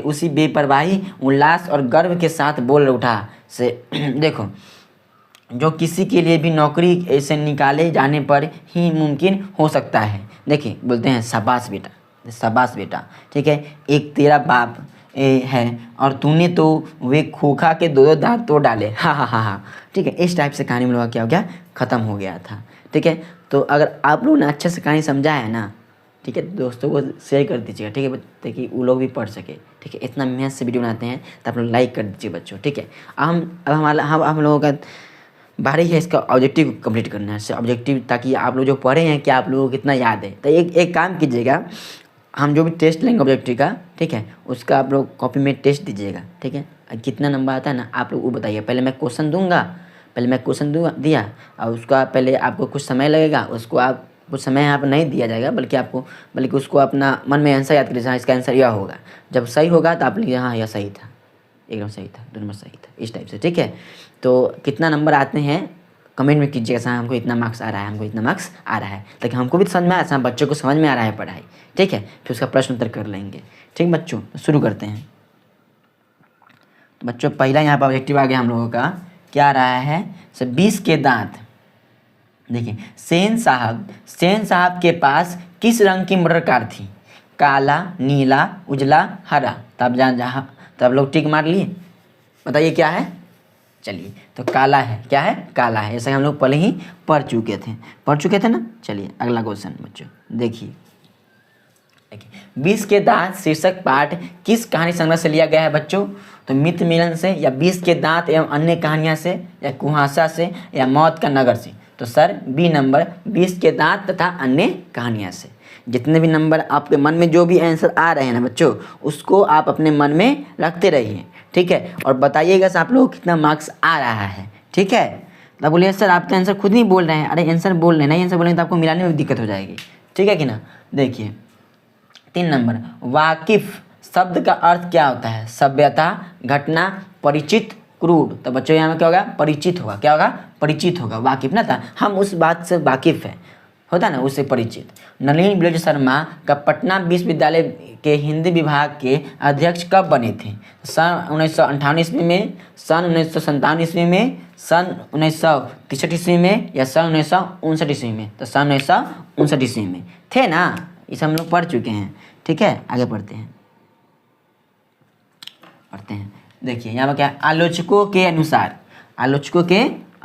उसी बेपरवाही उल्लास और गर्व के साथ बोल उठा से देखो, जो किसी के लिए भी नौकरी से निकाले जाने पर ही मुमकिन हो सकता है। देखिए बोलते हैं शाबाश बेटा। ठीक है, एक तेरा बाप है और तूने तो वे खोखा के दो दांत तोड़ डाले। हाँ। ठीक है, इस टाइप से कहानी में लोग क्या हो गया, ख़त्म हो गया था। ठीक है, तो अगर आप लोगों ने अच्छे से कहानी समझा है ना, ठीक है, दोस्तों को शेयर कर दीजिएगा। ठीक है, ताकि वो लोग भी पढ़ सके। ठीक है, इतना मेहनत से वीडियो बनाते हैं तो आप लोग लाइक कर दीजिए बच्चों। ठीक है, हम लोगों का बारी है इसका ऑब्जेक्टिव कंप्लीट करना है, ऑब्जेक्टिव, ताकि आप लोग जो पढ़े हैं कि आप लोगों को कितना याद है। तो एक काम कीजिएगा, हम जो भी टेस्ट लेंगे ऑब्जेक्टिव का, ठीक है, उसका आप लोग कॉपी में टेस्ट दीजिएगा। ठीक है, कितना नंबर आता है ना आप लोग वो बताइए। पहले मैं क्वेश्चन दिया और उसका पहले आपको कुछ समय लगेगा, उसको आप कुछ समय यहाँ पर नहीं दिया जाएगा, बल्कि उसको अपना मन में आंसर याद करिए। हाँ, इसका आंसर यह होगा। जब सही होगा तो आप लिखिए हाँ यह सही था, एकदम सही था, 2 नंबर सही था, इस टाइप से। ठीक है, तो कितना नंबर आते हैं कमेंट में कीजिएगा। सर हमको इतना मार्क्स आ रहा है, ताकि हमको भी समझ में आए, बच्चों को समझ में आ रहा है पढ़ाई। ठीक है, फिर उसका प्रश्न उत्तर कर लेंगे। ठीक बच्चों, तो शुरू करते हैं। बच्चों पहला यहाँ पर ऑब्जेक्टिव आ गया हम लोगों का, क्या आ रहा है, सर 20 के दांत। देखिए, सेन साहब के पास किस रंग की मोटर कार थी? काला, नीला, उजला, हरा। तब लोग टिक मार लिए, बताइए क्या है। चलिए, तो काला है, क्या है, काला है। ऐसा हम लोग पहले ही पढ़ चुके थे ना। चलिए अगला क्वेश्चन बच्चों देखिए। 20 के दांत शीर्षक पाठ किस कहानी संग्रह से लिया गया है बच्चों? तो मित्र मिलन से, या 20 के दांत एवं अन्य कहानियां से, या कुहासा से, या मौत का नगर से। तो सर बी नंबर, 20 के दांत तथा अन्य कहानियां से। जितने भी नंबर आपके मन में जो भी आंसर आ रहे हैं ना बच्चों, उसको आप अपने मन में रखते रहिए। ठीक है, और बताइएगा सर आप लोगों को कितना मार्क्स आ रहा है। ठीक है, तब बोलिए सर आप तो आंसर खुद नहीं बोल रहे हैं। अरे आंसर बोल रहे हैं, नहीं आंसर बोलेंगे तो आपको मिलाने में दिक्कत हो जाएगी। ठीक है कि ना। देखिए 3 नंबर, वाकिफ शब्द का अर्थ क्या होता है? सभ्यता, घटना, परिचित, क्रूड। तो बच्चों यहाँ में क्या होगा, परिचित होगा। क्या होगा, परिचित होगा। वाकिफ ना था, हम उस बात से वाकिफ है, होता ना, उससे परिचित। नलिन बिलोच शर्मा का पटना विश्वविद्यालय के हिंदी विभाग के अध्यक्ष कब बने थे? सन 1958 ईस्वी में, सन 1957 ईस्वी में, सन 1963 ईस्वी में, या सन 1959 ईस्वी में? तो सन 1959 ईस्वी में थे ना। इसे हम लोग पढ़ चुके हैं। ठीक है, आगे पढ़ते हैं। देखिए यहाँ पर क्या, आलोचकों के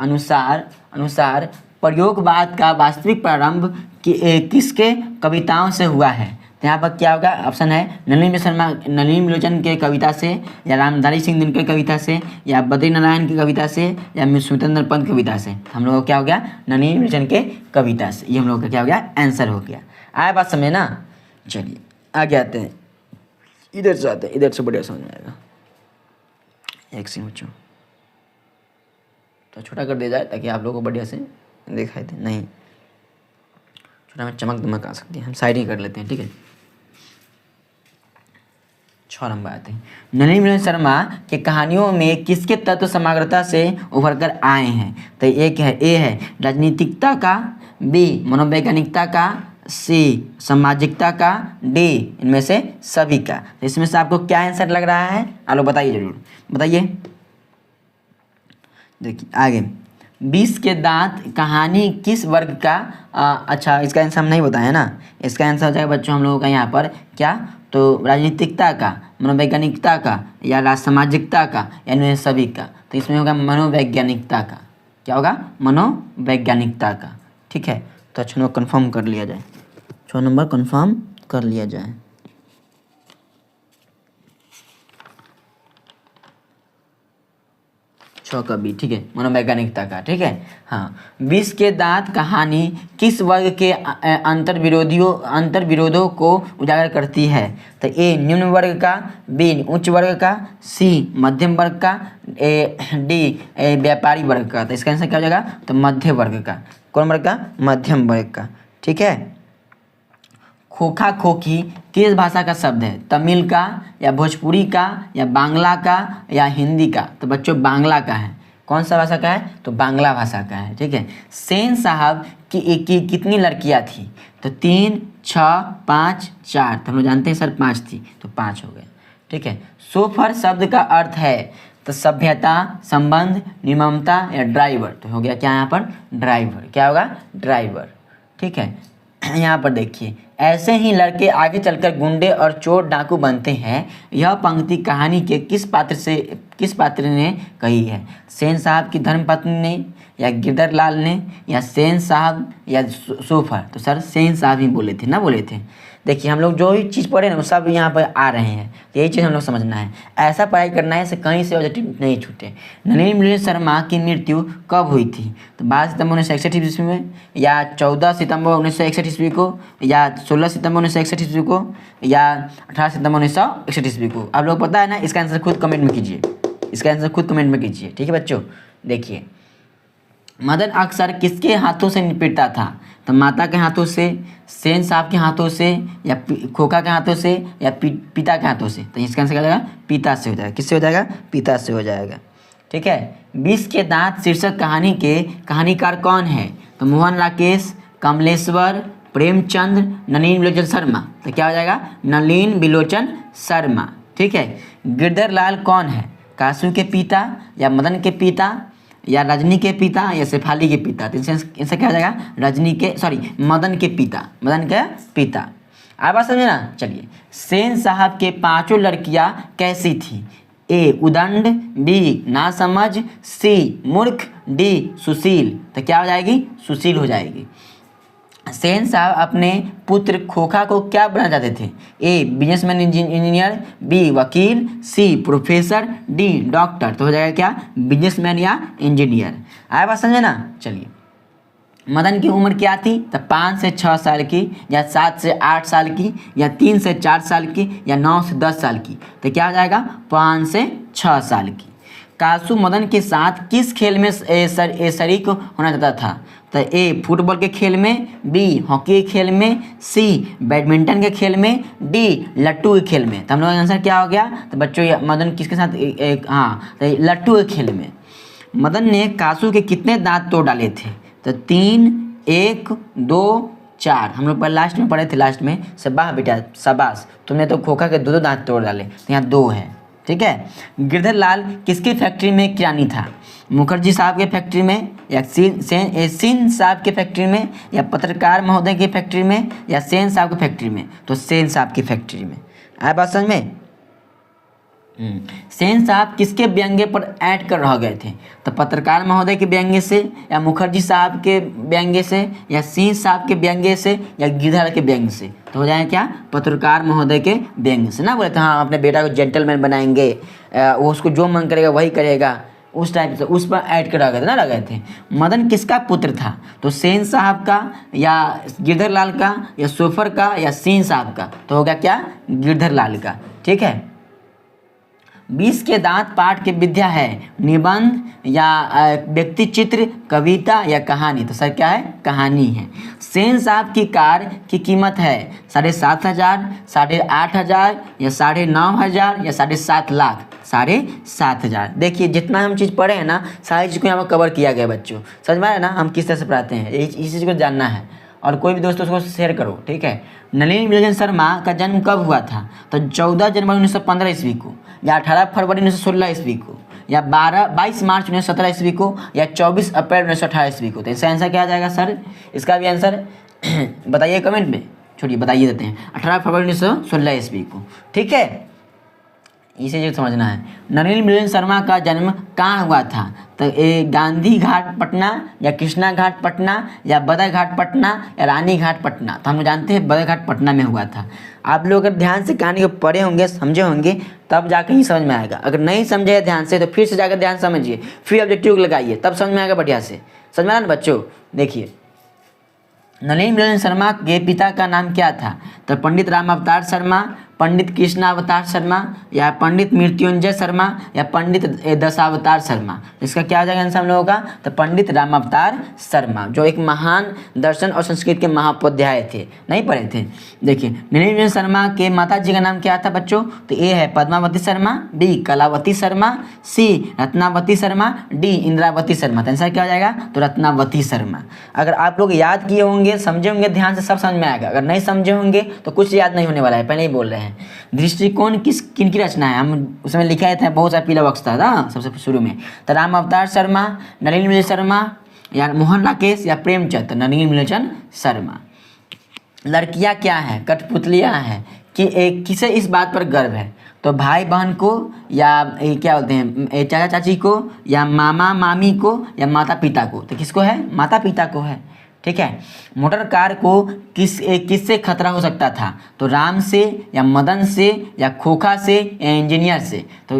अनुसार प्रयोगवाद का वास्तविक प्रारंभ किसके कविताओं से हुआ है? तो यहाँ पर क्या होगा, ऑप्शन है नलिनी बिलोचन के कविता से, या रामधारी सिंह दिनकर की कविता से, या बद्रीनारायण की कविता से, या स्वतंत्र पंत कविता से। हम लोगों को क्या हो गया, नलिनी बिलोचन के कविता से। ये हम लोगों का क्या हो गया, आंसर हो गया। आया बात समझे ना। चलिए आगे आते हैं, इधर से आते हैं, इधर से बढ़िया समझ में आएगा। एक सेकंड बच्चों, तो छोटा कर दिया जाए ताकि आप लोगों को बढ़िया से दिखाई दे। नहीं, छोटा में चमक दमक आ सकती है, हम साइड ही कर लेते हैं। ठीक है, 6 नंबर आते हैं। नलिनी बिलोचन शर्मा के कहानियों में किसके तत्व समग्रता से उभर कर आए हैं? तो एक है, ए है राजनीतिकता का, बी मनोवैज्ञानिकता का, सी सामाजिकता का, डी इनमें से सभी का। तो इसमें से आपको क्या आंसर लग रहा है, आप लोग बताइए, जरूर बताइए। देखिए आगे, 20 के दांत कहानी किस वर्ग का, अच्छा इसका आंसर हम नहीं बताए ना। इसका आंसर हो जाएगा बच्चों हम लोगों का यहाँ पर क्या, तो राजनीतिकता का, मनोवैज्ञानिकता का, या सामाजिकता का, या इनमें सभी का। तो इसमें होगा मनोवैज्ञानिकता का। क्या होगा, मनोवैज्ञानिकता का। ठीक है, तो अच्छा नंबर कन्फर्म कर लिया जाए, 6 नंबर कन्फर्म कर लिया जाए। 6 का बी, ठीक है, मनोवैज्ञानिकता का, ठीक है। हाँ, विष के दांत कहानी किस वर्ग के अंतर विरोधों को उजागर करती है? तो ए निम्न वर्ग का, बी उच्च वर्ग का, सी मध्यम वर्ग का, डी व्यापारी वर्ग का। तो इसका आंसर क्या हो जाएगा? तो मध्य वर्ग का। कौन वर्ग का? मध्यम वर्ग का, ठीक है। खोखा खोखी किस भाषा का शब्द है? तमिल का या भोजपुरी का या बांग्ला का या हिंदी का? तो बच्चों बांग्ला का है। कौन सा भाषा का है? तो बांग्ला भाषा का है, ठीक है। सेन साहब की कितनी लड़कियां थी? तो 3, 6, 5, 4। तो हम लोग जानते हैं सर 5 थी, तो 5 हो गए, ठीक है। सोफर शब्द का अर्थ है तो सभ्यता, संबंध, निर्ममता या ड्राइवर। तो हो गया क्या यहाँ पर? ड्राइवर। क्या होगा? ड्राइवर, ठीक है। यहाँ पर देखिए, ऐसे ही लड़के आगे चलकर गुंडे और चोर डाकू बनते हैं। यह पंक्ति कहानी के किस पात्र ने कही है? सेन साहब की धर्मपत्नी ने या गिरधर लाल ने या सेन साहब या सोफर? तो सर सेन साहब ही बोले थे ना, बोले थे। देखिए हम लोग जो भी चीज़ पढ़े ना वो सब यहाँ पर आ रहे हैं, तो यही चीज़ हम लोग समझना है। ऐसा पढ़ाई करना है से कहीं से ऑब्जेक्टिव नहीं छूटे। नलिनी मिलिंद शर्मा की मृत्यु कब हुई थी? तो 12 सितंबर 1961 ईस्वी में, या 14 सितंबर 1961 ईस्वी को, या 16 सितंबर 1961 ईस्वी को, या 18 सितंबर 1961 ईस्वी को? आप लोग पता है ना, इसका आंसर खुद कमेंट में कीजिए, इसका आंसर खुद कमेंट में कीजिए, ठीक है बच्चों। देखिए, मदन अक्सर किसके हाथों से निपटता था? तो माता के हाथों से, सेन साहब के हाथों से, या खोखा के हाथों से, या पिता के हाथों से? तो इसका आंसर क्या हो जाएगा? पिता से हो जाएगा। किससे हो जाएगा? पिता से हो जाएगा, ठीक है। विष के दांत शीर्षक कहानी के कहानीकार कौन है? तो मोहन राकेश, कमलेश्वर, प्रेमचंद, नलिन बिलोचन शर्मा। तो क्या हो जाएगा? नलिन बिलोचन शर्मा, ठीक है। गिरधर लाल कौन है? कासू के पिता या मदन के पिता या रजनी के पिता या शेफाली के पिता? तो इनसे क्या हो जाएगा? मदन के पिता, मदन के पिता। आप बात समझे ना? चलिए, सेन साहब के 5 लड़कियां कैसी थी? ए उदंड, बी नासमझ, सी मूर्ख, डी सुशील। तो क्या हो जाएगी? सुशील हो जाएगी। सेन साहब अपने पुत्र खोखा को क्या बनाना चाहते थे? ए बिजनेसमैन इंजीनियर, बी वकील, सी प्रोफेसर, डी डॉक्टर। तो हो जाएगा क्या? बिजनेसमैन या इंजीनियर। आया बात समझे ना? चलिए, मदन की उम्र क्या थी? तो 5 से 6 साल की, या 7 से 8 साल की, या 3 से 4 साल की, या 9 से 10 साल की? तो क्या हो जाएगा? 5 से 6 साल की। कासू मदन के साथ किस खेल में शरीक होना चाहता था? तो ए फुटबॉल के खेल में, बी हॉकी के खेल में, सी बैडमिंटन के खेल में, डी लट्टू के खेल में? तो हम लोग का आंसर क्या हो गया? तो बच्चों मदन किसके साथ? तो लट्टू के खेल में। मदन ने कासू के कितने दांत तोड़ डाले थे? तो 3, 1, 2, 4। हम लोग पर लास्ट में पढ़े थे, लास्ट में। शाबाश बेटा शाबाश, तुमने तो खोखा के 2 दांत तोड़ डाले। तो यहाँ 2 है, ठीक है। गिरधर लाल किसकी फैक्ट्री में किरानी था? मुखर्जी साहब के फैक्ट्री में, या सेन साहब के फैक्ट्री में, या पत्रकार महोदय की फैक्ट्री में, या सेन साहब की फैक्ट्री में? तो सेन साहब की फैक्ट्री में। आया बात समझ में? सेन साहब किसके व्यंग्य पर ऐड कर रह गए थे? तो पत्रकार महोदय के व्यंग्य से, या मुखर्जी साहब के व्यंग्य से, या सिंह साहब के व्यंग्य से, या गिरधर के व्यंग्य से? तो हो जाएगा क्या? पत्रकार महोदय के व्यंग्य से ना। बोले थे हाँ अपने बेटा को जेंटलमैन बनाएंगे, वो उसको जो मन करेगा वही करेगा, उस टाइप से उस पर ऐड कर गए थे ना, लगाए थे। मदन किसका पुत्र था? तो सेन साहब का, या गिरधर लाल का, या सोफर का, या सिंह साहब का? तो हो गया क्या? गिरधर लाल का, ठीक है। विष के दांत पाठ की विद्या है निबंध, या व्यक्ति चित्र, कविता, या कहानी? तो सर क्या है? कहानी है। सेन साहब की कार की कीमत है 7,500, 8,500, या 9,500, या 7.5 लाख? 7,500। देखिए जितना हम चीज़ पढ़े हैं ना, सारी चीज़ को यहाँ पर कवर किया गया बच्चों। समझ में आया ना हम किस तरह से पढ़ाते हैं? इस चीज़ को जानना है, और कोई भी दोस्तों उसको शेयर करो, ठीक है। नलिनी बिलोचन शर्मा का जन्म कब हुआ था? तो 14 जनवरी 1915 ईस्वी को, या 18 फरवरी 1916 ईस्वी को, या 22 मार्च 1917 ईस्वी को, या 24 अप्रैल 1918 ईस्वी को? तो इसका आंसर क्या आ जाएगा सर? इसका भी आंसर बताइए कमेंट में, छोड़िए बताइए देते हैं। 18 फरवरी 1916 ईस्वी को, ठीक है। इसे जो समझना है। नलिनी बिलोचन शर्मा का जन्म कहाँ हुआ था? तो ये गांधी घाट पटना, या कृष्णा घाट पटना, या बदर घाट पटना, या रानी घाट पटना? तो हम लोग जानते हैं बदर घाट पटना में हुआ था। आप लोग अगर ध्यान से कहानी को पढ़े होंगे, समझे होंगे, तब जाकर ही समझ में आएगा। अगर नहीं समझे ध्यान से तो फिर से जाकर ध्यान समझिए, फिर ऑब्जेक्टिव लगाइए, तब समझ में आएगा बढ़िया से। समझ में आया ना बच्चों? देखिए, नलिनी बिलोचन शर्मा के पिता का नाम क्या था? तो पंडित राम अवतार शर्मा, पंडित कृष्णा अवतार शर्मा, या पंडित मृत्युंजय शर्मा, या पंडित दशावतार शर्मा। इसका क्या हो जाएगा आंसर हम लोगों का? तो पंडित राम अवतार शर्मा, जो एक महान दर्शन और संस्कृत के महाउपाध्याय थे। नहीं पढ़े थे? देखिए, नलिनी बिलोचन शर्मा के माता जी का नाम क्या था बच्चों? तो ए है पद्मावती शर्मा, बी कलावती शर्मा, सी रत्नावती शर्मा, डी इंद्रावती शर्मा। तो आंसर क्या हो जाएगा? तो रत्नावती शर्मा। अगर आप लोग याद किए होंगे, समझे होंगे ध्यान से, सब समझ में आएगा। अगर नहीं समझे होंगे तो कुछ याद नहीं होने वाला है, पहले ही बोल रहे हैं। दृष्टिकोण किनकी रचना है? हम उसमें लिखा था, बहुत सारा पीला बॉक्स था ना सबसे शुरू में। तो राम अवतार शर्मा, नलिनी बिलोचन शर्मा, या मोहन राकेश, या प्रेमचंद। नलिनी बिलोचन शर्मा। लड़कियां क्या हैं? कठपुतलियां हैं। कि किसे इस बात पर गर्व है? तो भाई बहन को, या क्या बोलते हैं, चाचा चाची को, या मामा मामी को, या माता पिता को। तो किसको है? माता पिता को है। ठीक है। मोटर कार को किससे खतरा हो सकता था? तो राम से, या मदन से, या खोखा से, या इंजीनियर से। तो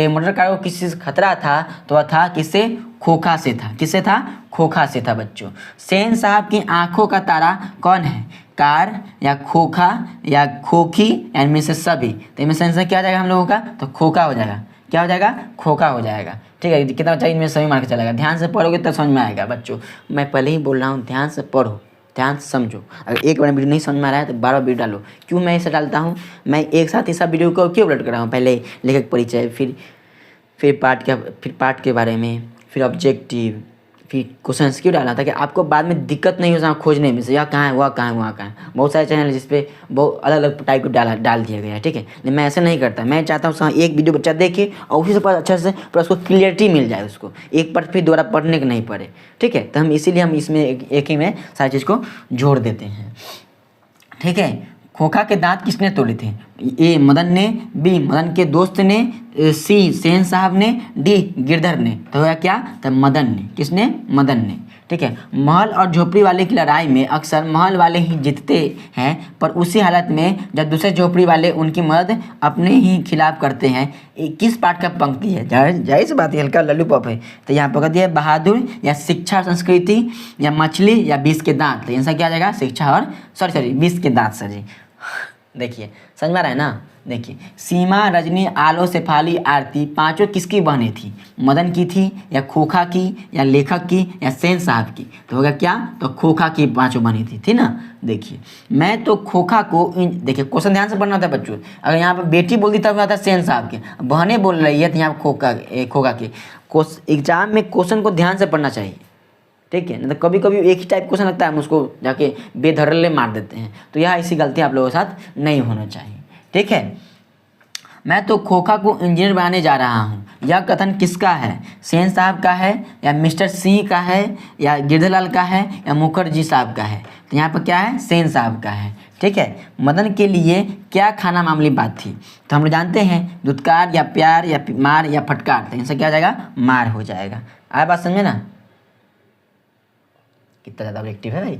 मोटर कार को किससे खतरा था? तो वह था किससे? खोखा से था। किससे था? खोखा से था बच्चों। सेन साहब की आंखों का तारा कौन है? कार, या खोखा, या खोखी, या इनमें से सभी। तो इनमें से आंसर क्या आ जाएगा हम लोगों का? तो खोखा हो जाएगा। क्या हो जाएगा? खोखा हो जाएगा। ठीक है। कितना बच्चा इनमें सभी मार के चलेगा। ध्यान से पढ़ोगे तब समझ में आएगा बच्चों। मैं पहले ही बोल रहा हूँ, ध्यान से पढ़ो, ध्यान से समझो। अगर एक बार वीडियो नहीं समझ में आ रहा है तो 12 वीडियो डालो। क्यों मैं इसे डालता हूँ? मैं एक साथ ही सब वीडियो को क्यों अपलोड कर रहा हूँ? पहले लेखक परिचय, फिर पाठ के बारे में, फिर ऑब्जेक्टिव, फिर क्वेश्चंस क्यों डाला? ताकि आपको बाद में दिक्कत नहीं हो सका खोजने में से, यह कहाँ है, वह कहाँ है, वहाँ कहाँ है। बहुत सारे चैनल है जिसपे बहुत अलग अलग टाइप को डाल दिया गया है। ठीक है। लेकिन मैं ऐसे नहीं करता। मैं चाहता हूँ एक वीडियो बच्चा देखे और उसी से पर अच्छा से पर उसको क्लियरिटी मिल जाए, उसको एक बार फिर दोबारा पढ़ने के नहीं पड़े। ठीक है। तो हम इसीलिए हम इसमें एक ही में सारी चीज़ को जोड़ देते हैं। ठीक है। खोखा के दांत किसने तोड़े थे? ए मदन ने, बी मदन के दोस्त ने, सी सेन साहब ने, डी गिरधर ने। तो होगा क्या? तो मदन ने। किसने? मदन ने। ठीक है। महल और झोपड़ी वाले की लड़ाई में अक्सर महल वाले ही जीतते हैं, पर उसी हालत में जब दूसरे झोपड़ी वाले उनकी मदद अपने ही खिलाफ करते हैं। किस पाठ का पंक्ति है? जाहिर सी बात है, हल्का लल्लूपॉप है। तो यहाँ पर कह दिया बहादुर, या शिक्षा और संस्कृति, या मछली, या बीस के दांत। तो आंसर क्या आ जाएगा? शिक्षा और सॉरी बीस के दांत सर जी। देखिए, समझ में आ रहा है ना? देखिए, सीमा, रजनी, आलो, शेफाली, आरती पांचों किसकी बहनें थी? मदन की थी, या खोखा की, या लेखक की, या सेन साहब की। तो होगा क्या? तो खोखा की पांचों बहनें थी ना? देखिए, मैं तो खोखा को देखिए क्वेश्चन ध्यान से पढ़ना होता है बच्चों। अगर यहाँ पर बेटी बोलती तब आता है सेन साहब के, बहनें बोल रही है तो यहाँ खोखा के। एग्जाम में क्वेश्चन को ध्यान से पढ़ना चाहिए। ठीक है। नहीं तो कभी कभी एक ही टाइप क्वेश्चन लगता है, हम उसको जाके बेधड़ल्ले मार देते हैं। तो यह ऐसी गलती आप लोगों के साथ नहीं होना चाहिए। ठीक है। मैं तो खोखा को इंजीनियर बनाने जा रहा हूँ, यह कथन किसका है? सेन साहब का है, या मिस्टर सिंह का है, या गिरधरलाल का है, या मुखर्जी साहब का है? तो यहाँ पर क्या है? सेन साहब का है। ठीक है। मदन के लिए क्या खाना मामूली बात थी? तो हम लोग जानते हैं दुत्कार, या प्यार, या मार, या फटकार। तो इनसे क्या हो जाएगा? मार हो जाएगा। आया बात समझे ना? कितना ज़्यादा ऑब्जेक्टिव है भाई।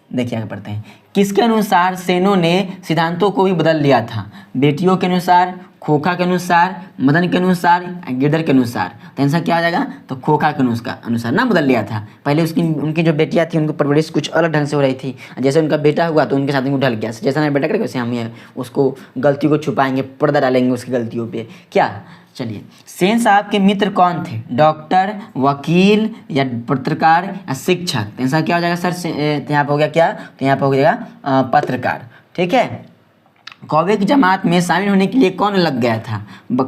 देखिए आगे पढ़ते हैं। किसके अनुसार सेनों ने सिद्धांतों को भी बदल लिया था? बेटियों के अनुसार, खोखा के अनुसार, मदन के अनुसार, गिरधर के अनुसार। तो आंसर क्या आ जाएगा? तो खोखा के अनुसार ना बदल लिया था। पहले उनकी जो बेटियां थी उनको परवरिश कुछ अलग ढंग से हो रही थी। जैसे उनका बेटा हुआ तो उनके साथ उनको ढल गया। जैसा मेरा बेटा करेगा वैसे हम उसको गलती को छुपाएंगे, पर्दा डालेंगे उसकी गलतियों पर। क्या? चलिए, सेन साहब के मित्र कौन थे? डॉक्टर, वकील, या पत्रकार, या शिक्षक। तो आंसर क्या हो जाएगा सर? यहाँ पर हो गया क्या? तो यहाँ पर हो जाएगा पत्रकार। ठीक है। कौवे की जमात में शामिल होने के लिए कौन लग गया था?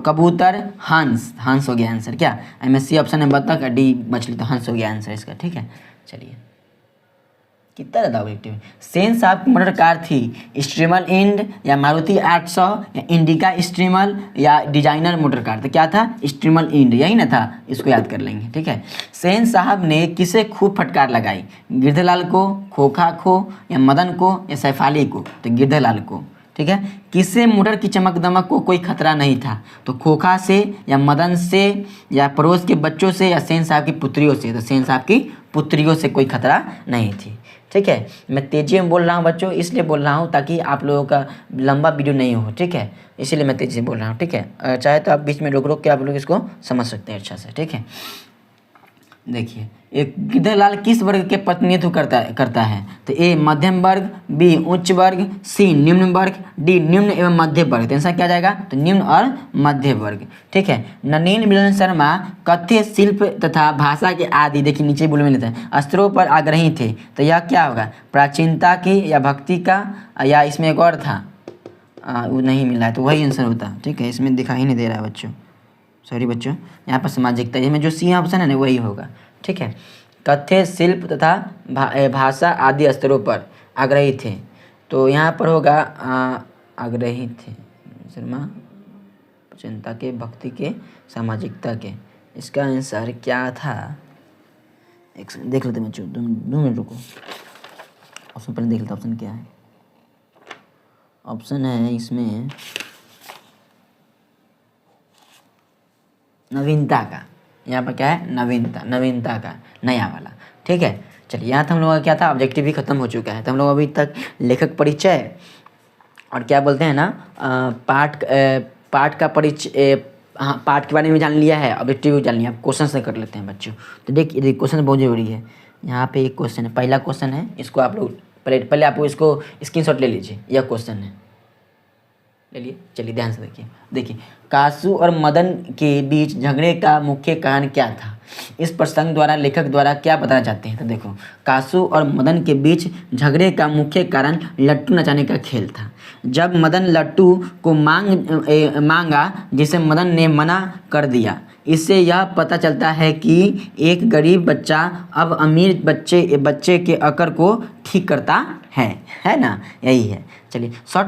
कबूतर, हंस हो गया आंसर। क्या? MSC ऑप्शन है बतख, डी मछली। तो हंस हो गया आंसर इसका। ठीक है। चलिए, कितना ज़्यादा ऑब्जेक्टिव है। सेन साहब की मोटर कार थी स्ट्रीमल इंड, या मारुति 800, या इंडिका स्ट्रीमल, या डिजाइनर मोटर कार। तो क्या था? स्ट्रीमल इंड, यही ना था? इसको याद कर लेंगे। ठीक है। सेन साहब ने किसे खूब फटकार लगाई? गिरधरलाल को, खोखा को, या मदन को, या सैफाली को? तो गिरधरलाल को। ठीक है। किससे मोटर की चमक दमक को कोई खतरा नहीं था? तो खोखा से, या मदन से, या पड़ोस के बच्चों से, या सेन साहब की पुत्रियों से? तो सेन साहब की पुत्रियों से कोई खतरा नहीं थी। ठीक है, मैं तेजी में बोल रहा हूँ बच्चों, इसलिए बोल रहा हूँ ताकि आप लोगों का लंबा वीडियो नहीं हो। ठीक है, इसीलिए मैं तेजी से बोल रहा हूँ। ठीक है, चाहे तो आप बीच में रोक रोक के आप लोग इसको समझ सकते हैं अच्छा से। ठीक है, देखिए एक गिद्धलाल किस वर्ग के प्रतिनिधित्व करता है? तो ए मध्यम वर्ग, बी उच्च वर्ग, सी निम्न वर्ग, डी निम्न एवं मध्य वर्ग। तो आंसर क्या जाएगा? तो निम्न और मध्य वर्ग। ठीक है, नलिन मिलन शर्मा कथ्य शिल्प तथा भाषा के आदि, देखिए नीचे बोल में लेते हैं, स्तरों पर आग्रही थे। तो यह क्या होगा? प्राचीनता की या भक्ति का, या इसमें एक और था वो नहीं मिला है, तो वही आंसर होता। ठीक है, इसमें दिखाई नहीं दे रहा है बच्चों, सॉरी बच्चों, यहाँ पर सामाजिकता, इसमें जो सी ऑप्शन है ना वही होगा। ठीक है, कथ्य शिल्प तथा भाषा आदि स्तरों पर आग्रही थे, तो यहाँ पर होगा आग्रही थे शर्मा, चिंता के, भक्ति के, सामाजिकता के। इसका आंसर क्या था? एक देख लेते बच्चों, 2 मिनट रुको, ऑप्शन पहले देख लेते ऑप्शन क्या है। ऑप्शन है इसमें नवीनता का, यहाँ पर क्या है? नवीनता का, नया वाला। ठीक है, चलिए यहाँ तो हम लोगों का क्या था, ऑब्जेक्टिव भी खत्म हो चुका है। तो हम लोग अभी तक लेखक परिचय और क्या बोलते हैं ना पाठ का परिचय, हाँ पाठ के बारे में जान लिया है, ऑब्जेक्टिव भी जान लिया। अब क्वेश्चन से कर लेते हैं बच्चों। तो देखिए क्वेश्चन बहुत जरूरी है। यहाँ पे एक क्वेश्चन है, पहला क्वेश्चन है, इसको आप लोग पहले आप इसको स्क्रीनशॉट ले लीजिए। यह क्वेश्चन है, ले लिए। चलिए ध्यान से देखिए कासू और मदन के बीच झगड़े का मुख्य कारण क्या था? इस प्रसंग द्वारा लेखक द्वारा क्या बताना चाहते हैं? तो देखो, कासू और मदन के बीच झगड़े का मुख्य कारण लट्टू नचाने का खेल था। जब मदन लट्टू को मांगा जिसे मदन ने मना कर दिया, इससे यह पता चलता है कि एक गरीब बच्चा अब अमीर बच्चे के अकर को ठीक करता है ना, यही है। चलिए शॉर्ट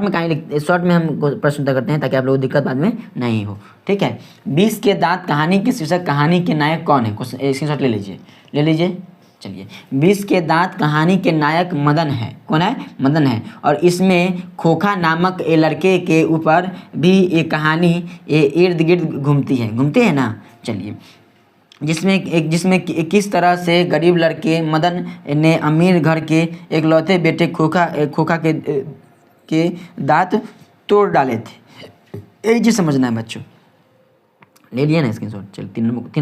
में हम प्रश्न उत्तर करते हैं ताकि आप लोगों को दिक्कत बाद में नहीं हो। ठीक है, 20 के दांत कहानी के शीर्षक कहानी के नायक कौन है? स्क्रीनशॉट ले लीजिए। चलिए, 20 के दांत कहानी के नायक मदन है। कौन है? मदन है। और इसमें खोखा नामक ए लड़के के ऊपर भी एक कहानी इर्द गिर्द घूमती है ना। चलिए, जिसमें किस तरह से गरीब लड़के मदन ने अमीर घर के एकलौते बेटे खोखा के दांत तोड़ डाले थे। यही चीज़ समझना है बच्चों। ले लिया ना स्क्रीनशॉट। चलिए 3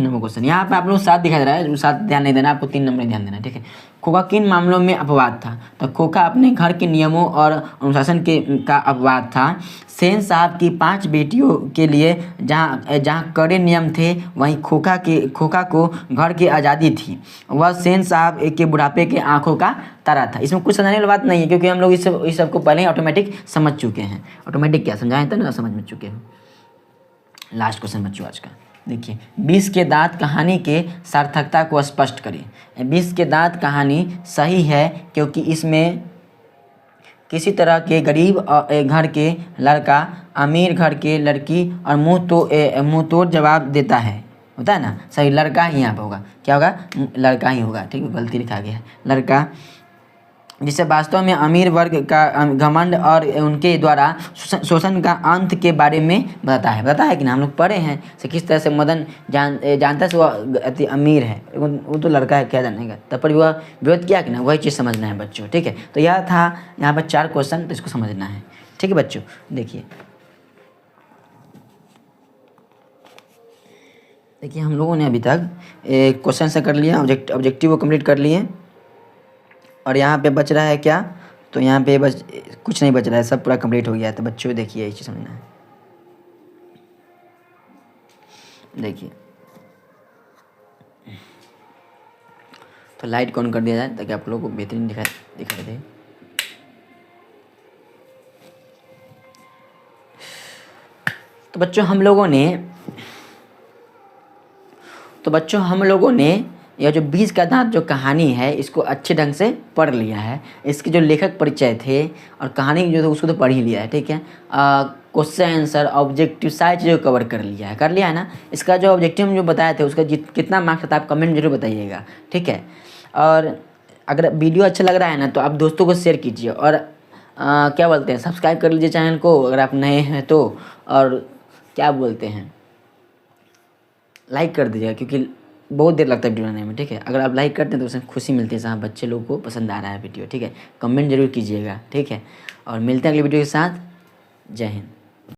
नंबर क्वेश्चन, यहाँ पे आप लोग 7 दिखा रहा है, 7 ध्यान नहीं देना, आपको 3 नंबर ध्यान देना है। ठीक है, खोखा किन मामलों में अपवाद था? तो खोखा अपने घर के नियमों और अनुशासन का अपवाद था। सेन साहब की 5 बेटियों के लिए जहाँ कड़े नियम थे, वहीं खोखा को घर की आज़ादी थी। वह सेन साहब के बुढ़ापे के आंखों का तारा था। इसमें कुछ समझाने वाली बात नहीं है, क्योंकि हम लोग इस सब को पहले ही ऑटोमेटिक समझ चुके हैं। ऑटोमेटिक क्या समझाएं तो ना समझ में चुके हो। लास्ट क्वेश्चन बच्चों आज का देखिए, 20 के दांत कहानी के सार्थकता को स्पष्ट करिए। 20 के दांत कहानी सही है क्योंकि इसमें किसी तरह के गरीब घर के लड़का अमीर घर के लड़की और मुंह तोड़ जवाब देता है, होता है ना। सही लड़का ही यहाँ पर होगा, क्या होगा? लड़का ही होगा। ठीक है, गलती लिखा गया है लड़का, जिसे वास्तव में अमीर वर्ग का घमंड और उनके द्वारा शोषण का अंत के बारे में बताता है कि ना, हम लोग पढ़े हैं से किस तरह से मदन जानता है वह अति अमीर है, वो तो लड़का है, क्या जानेगा, तब पर वह विरोध किया कि ना, वही चीज़ समझना है बच्चों। ठीक है, तो यह था यहाँ पर 4 क्वेश्चन, तो इसको समझना है। ठीक है बच्चों, देखिए हम लोगों ने अभी तक क्वेश्चन से कर लिया, ऑब्जेक्टिव को कंप्लीट कर लिए, और यहाँ पे बच रहा है क्या? तो यहाँ पे बस कुछ नहीं बच रहा है, सब पूरा कंप्लीट हो गया है। तो बच्चों देखिए ये चीज़ समझना है। देखिए तो लाइट ऑन कर दिया जाए ताकि आप लोगों को बेहतरीन दिखाई दे। तो बच्चों हम लोगों ने यह जो 20 का दांत जो कहानी है, इसको अच्छे ढंग से पढ़ लिया है। इसके जो लेखक परिचय थे और कहानी जो थे उसको तो पढ़ ही लिया है। ठीक है, क्वेश्चन आंसर ऑब्जेक्टिव सारी चीज़ें कवर कर लिया है ना। इसका जो ऑब्जेक्टिव हम जो बताए थे उसका कितना मार्क्स था आप कमेंट जरूर बताइएगा। ठीक है, और अगर वीडियो अच्छा लग रहा है ना तो आप दोस्तों को शेयर कीजिए, और क्या बोलते हैं, सब्सक्राइब कर लीजिए चैनल को अगर आप नए हैं तो, और क्या बोलते हैं, लाइक कर दीजिएगा, क्योंकि बहुत देर लगता है वीडियो बनाने में, ठीक है। अगर आप लाइक करते हैं तो उसमें खुशी मिलती है, हाँ बच्चे लोग को पसंद आ रहा है वीडियो, ठीक है। कमेंट जरूर कीजिएगा, ठीक है। और मिलते हैं अगली वीडियो के साथ। जय हिंद।